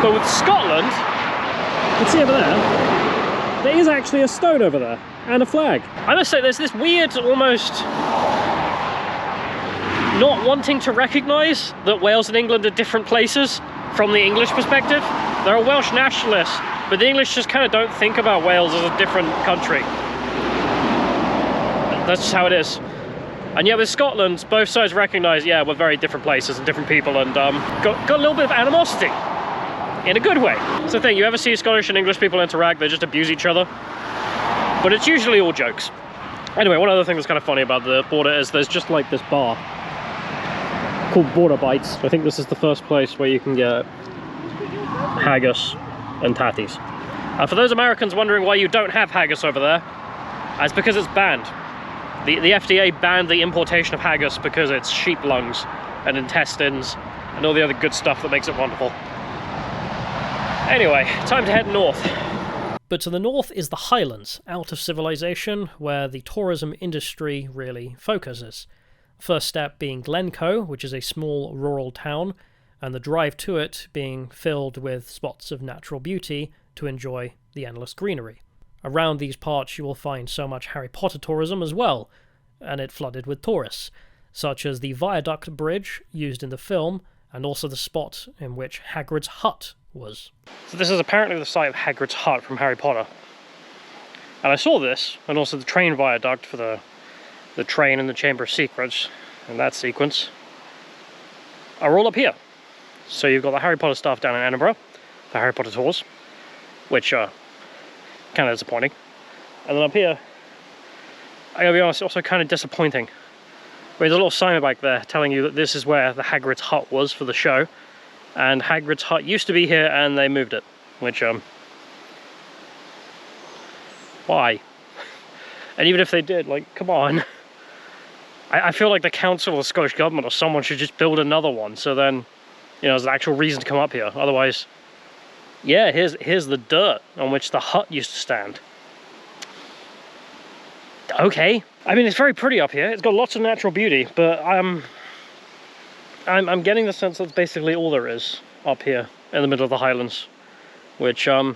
But with Scotland, you can see over there is actually a stone over there, and a flag. I must say, there's this weird, almost not wanting to recognise that Wales and England are different places from the English perspective. There are Welsh nationalists, but the English just kind of don't think about Wales as a different country. That's just how it is. And yet with Scotland, both sides recognise, yeah, we're very different places and different people, and got a little bit of animosity. In a good way. It's the thing, you ever see Scottish and English people interact, they just abuse each other. But it's usually all jokes. Anyway, one other thing that's kind of funny about the border is there's just like this bar called Border Bites. I think this is the first place where you can get haggis and tatties. For those Americans wondering why you don't have haggis over there, it's because it's banned. The FDA banned the importation of haggis because it's sheep lungs and intestines and all the other good stuff that makes it wonderful. Anyway, time to head north. But to the north is the Highlands, out of civilization, where the tourism industry really focuses. First step being Glencoe, which is a small rural town, and the drive to it being filled with spots of natural beauty to enjoy the endless greenery. Around these parts you will find so much Harry Potter tourism as well, and it flooded with tourists, such as the viaduct bridge used in the film, and also the spot in which Hagrid's hut was. So this is apparently the site of Hagrid's hut from Harry Potter. And I saw this, and also the train viaduct for the train in the Chamber of Secrets, and that sequence, are all up here. So you've got the Harry Potter stuff down in Edinburgh, for Harry Potter tours, which are kind of disappointing. And then up here, I gotta be honest, also kind of disappointing. There's a little sign back there telling you that this is where the Hagrid's hut was for the show, and Hagrid's hut used to be here and they moved it, which why? And even if they did, like, come on. I feel like the council or the Scottish government or someone should just build another one, so then, you know, there's an actual reason to come up here. Otherwise, yeah, here's the dirt on which the hut used to stand. Okay. I mean, it's very pretty up here. It's got lots of natural beauty, but I'm getting the sense that's basically all there is up here in the middle of the Highlands, which, yeah,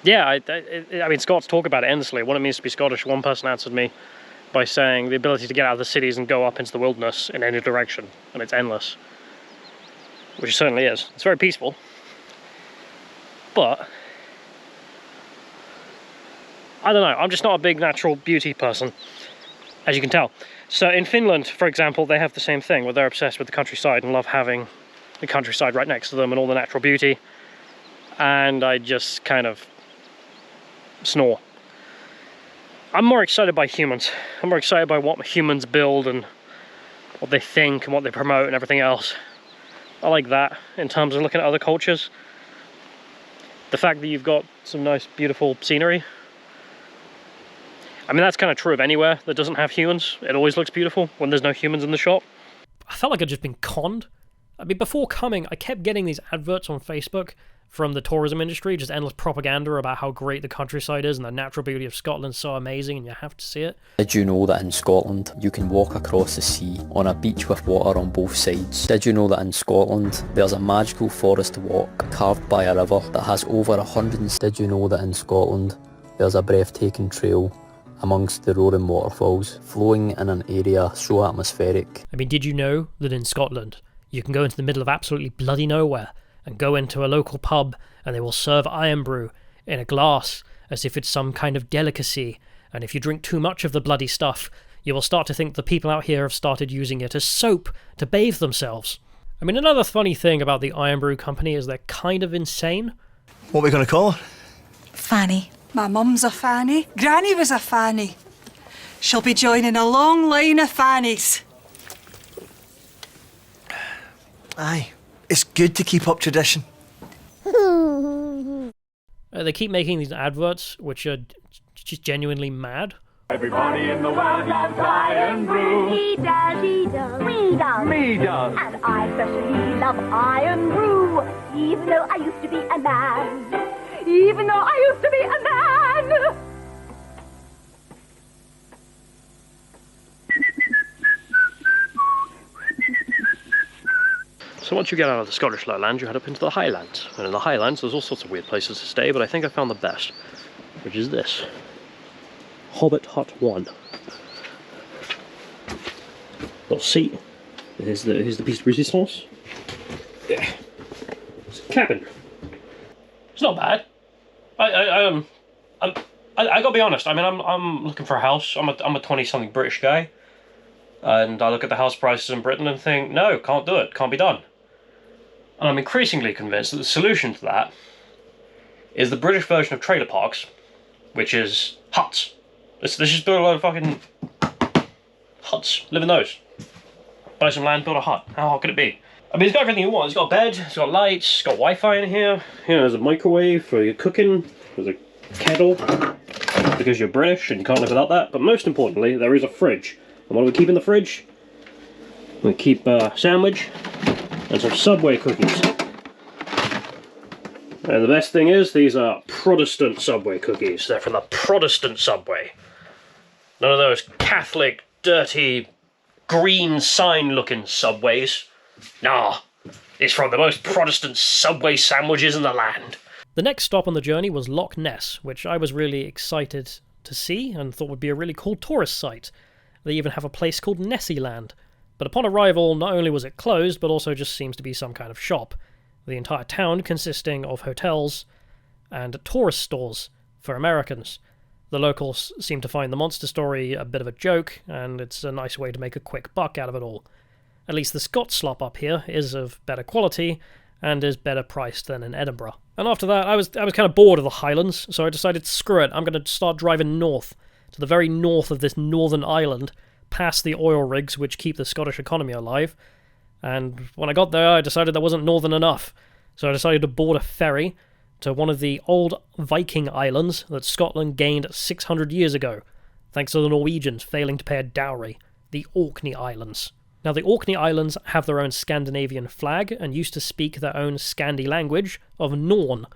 I mean, Scots talk about it endlessly, what it means to be Scottish. One person answered me by saying the ability to get out of the cities and go up into the wilderness in any direction, and it's endless, which it certainly is. It's very peaceful, but I don't know, I'm just not a big natural beauty person, as you can tell. So in Finland, for example, they have the same thing, where they're obsessed with the countryside and love having the countryside right next to them and all the natural beauty, and I just kind of snore. I'm more excited by humans. I'm more excited by what humans build and what they think and what they promote and everything else. I like that in terms of looking at other cultures. The fact that you've got some nice, beautiful scenery. I mean, that's kind of true of anywhere that doesn't have humans. It always looks beautiful when there's no humans in the shop. I felt like I'd just been conned. I mean, before coming, I kept getting these adverts on Facebook from the tourism industry, just endless propaganda about how great the countryside is and the natural beauty of Scotland's so amazing and you have to see it. Did you know that in Scotland you can walk across the sea on a beach with water on both sides? Did you know that in Scotland there's a magical forest walk carved by a river that has over 100? Did you know that in Scotland there's a breathtaking trail amongst the roaring waterfalls flowing in an area so atmospheric? I mean, did you know that in Scotland you can go into the middle of absolutely bloody nowhere and go into a local pub and they will serve iron brew in a glass as if it's some kind of delicacy, and if you drink too much of the bloody stuff, you will start to think the people out here have started using it as soap to bathe themselves. I mean, another funny thing about the iron brew company is they're kind of insane. What are we going to call her? Fanny. My mum's a Fanny. Granny was a Fanny. She'll be joining a long line of Fannies. Aye. It's good to keep up tradition. They keep making these adverts which are just genuinely mad. Everybody in the world loves iron brew. He does, we does. Me does. And I especially love iron brew. Even though I used to be a man. Even though I used to be a man. So once you get out of the Scottish lowlands, you head up into the Highlands. And in the Highlands, there's all sorts of weird places to stay, but I think I found the best, which is this. Hobbit Hut 1. Little seat. Here's the piece de resistance. Yeah. It's a cabin. It's not bad. I gotta be honest. I mean, I'm looking for a house. I'm a 20-something British guy, and I look at the house prices in Britain and think, no, can't do it. Can't be done. And I'm increasingly convinced that the solution to that is the British version of trailer parks, which is huts. Let's just build a load of fucking huts. Live in those. Buy some land, build a hut. How hard could it be? I mean, it's got everything you want. It's got a bed, it's got lights, it's got Wi-Fi in here. You know, there's a microwave for your cooking. There's a kettle, because you're British and you can't live without that. But most importantly, there is a fridge. And what do we keep in the fridge? We keep a sandwich and some Subway cookies. And the best thing is, these are Protestant Subway cookies. They're from the Protestant Subway. None of those Catholic, dirty, green sign-looking Subways. Nah, it's from the most Protestant Subway sandwiches in the land. The next stop on the journey was Loch Ness, which I was really excited to see and thought would be a really cool tourist site. They even have a place called Nessieland. But upon arrival, not only was it closed, but also just seems to be some kind of shop. The entire town consisting of hotels and tourist stores for Americans. The locals seem to find the monster story a bit of a joke, and it's a nice way to make a quick buck out of it all. At least the Scots slop up here is of better quality, and is better priced than in Edinburgh. And after that, I was kind of bored of the Highlands, so I decided, screw it, I'm going to start driving north, to the very north of this northern island, past the oil rigs which keep the Scottish economy alive. And when I got there, I decided that wasn't northern enough, so I decided to board a ferry to one of the old Viking islands that Scotland gained 600 years ago, thanks to the Norwegians failing to pay a dowry, the Orkney Islands. Now, the Orkney Islands have their own Scandinavian flag and used to speak their own Scandi language of Norn,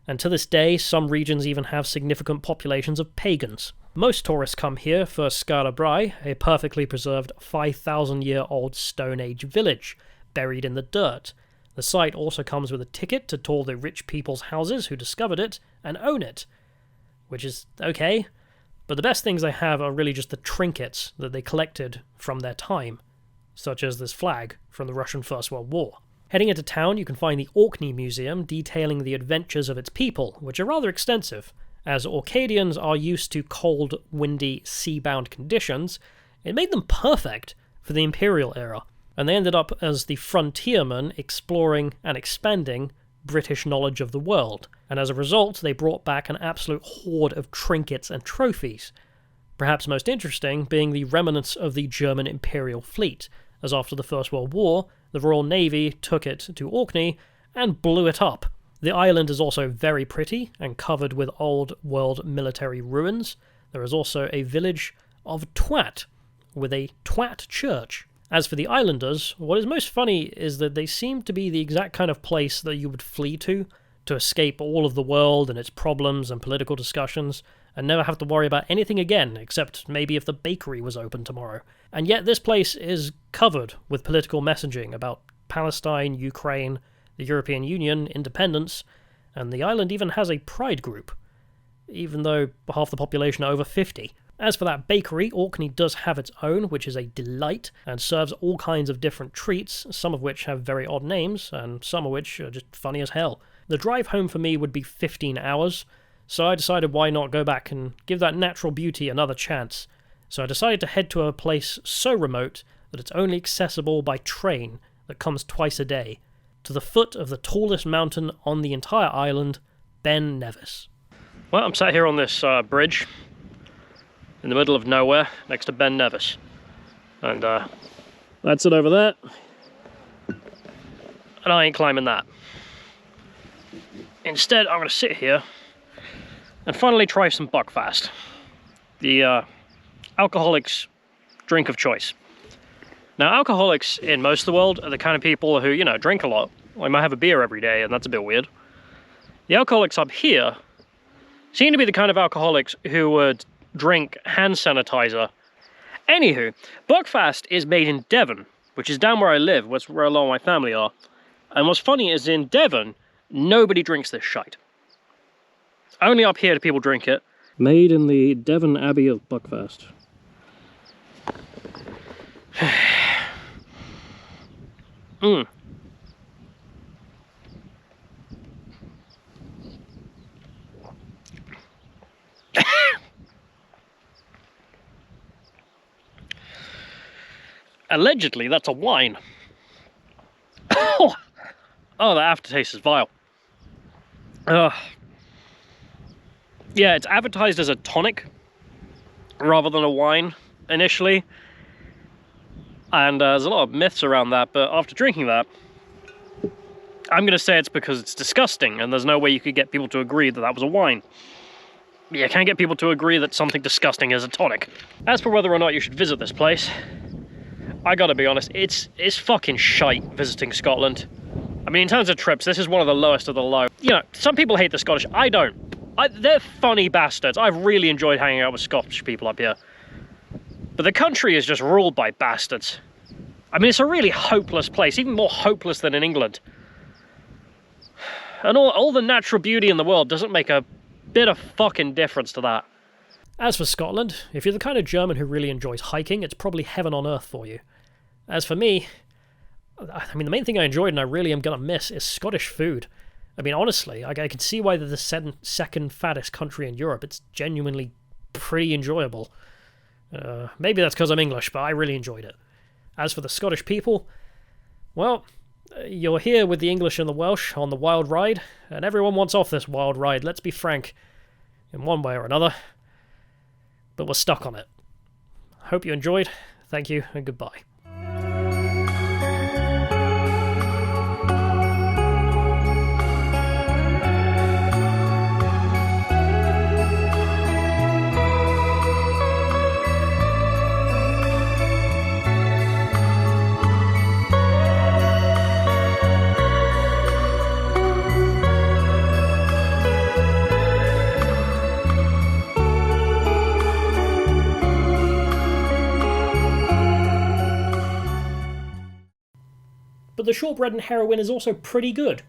and to this day, some regions even have significant populations of pagans. Most tourists come here for Skara Brae, a perfectly preserved 5,000-year-old Stone Age village, buried in the dirt. The site also comes with a ticket to tour the rich people's houses who discovered it and own it, which is okay, but the best things they have are really just the trinkets that they collected from their time, such as this flag from the Russian First World War. Heading into town, you can find the Orkney Museum detailing the adventures of its people, which are rather extensive. As Orcadians are used to cold, windy, sea-bound conditions, it made them perfect for the Imperial era, and they ended up as the frontiermen exploring and expanding British knowledge of the world, and as a result they brought back an absolute hoard of trinkets and trophies, perhaps most interesting being the remnants of the German Imperial fleet, as after the First World War, the Royal Navy took it to Orkney and blew it up. The island is also very pretty and covered with old world military ruins. There is also a village of Twat, with a Twat church. As for the islanders, what is most funny is that they seem to be the exact kind of place that you would flee to escape all of the world and its problems and political discussions, and never have to worry about anything again, except maybe if the bakery was open tomorrow. And yet this place is covered with political messaging about Palestine, Ukraine, the European Union, independence, and the island even has a pride group, even though half the population are over 50. As for that bakery, Orkney does have its own, which is a delight, and serves all kinds of different treats, some of which have very odd names, and some of which are just funny as hell. The drive home for me would be 15 hours, so I decided why not go back and give that natural beauty another chance. So I decided to head to a place so remote that it's only accessible by train that comes twice a day, to the foot of the tallest mountain on the entire island, Ben Nevis. Well, I'm sat here on this bridge in the middle of nowhere next to Ben Nevis, and that's it over there, and I ain't climbing that. Instead, I'm going to sit here and finally try some Buckfast, the alcoholic's drink of choice. Now, alcoholics in most of the world are the kind of people who, drink a lot. They might have a beer every day, and that's a bit weird. The alcoholics up here seem to be the kind of alcoholics who would drink hand sanitizer. Anywho, Buckfast is made in Devon, which is down where I live, where a lot of my family are. And what's funny is in Devon, nobody drinks this shite. Only up here do people drink it. Made in the Devon Abbey of Buckfast. Allegedly, that's a wine. Oh, the aftertaste is vile. Yeah, it's advertised as a tonic rather than a wine initially. And there's a lot of myths around that, but after drinking that, I'm going to say it's because it's disgusting, and there's no way you could get people to agree that that was a wine. You can't get people to agree that something disgusting is a tonic. As for whether or not you should visit this place, I gotta be honest, it's fucking shite visiting Scotland. I mean, in terms of trips, this is one of the lowest of the low. Some people hate the Scottish, I don't. They're funny bastards. I've really enjoyed hanging out with Scottish people up here. But the country is just ruled by bastards. I mean, it's a really hopeless place, even more hopeless than in England. And all the natural beauty in the world doesn't make a bit of fucking difference to that. As for Scotland, if you're the kind of German who really enjoys hiking, it's probably heaven on earth for you. As for me, I mean, the main thing I enjoyed and I really am gonna miss is Scottish food. I mean, honestly, I can see why they're the second fattest country in Europe. It's genuinely pretty enjoyable. Maybe that's because I'm English, but I really enjoyed it. As for the Scottish people, well, you're here with the English and the Welsh on the wild ride, and everyone wants off this wild ride, let's be frank, in one way or another. But we're stuck on it. Hope you enjoyed. Thank you, and goodbye. But the shortbread and heroin is also pretty good.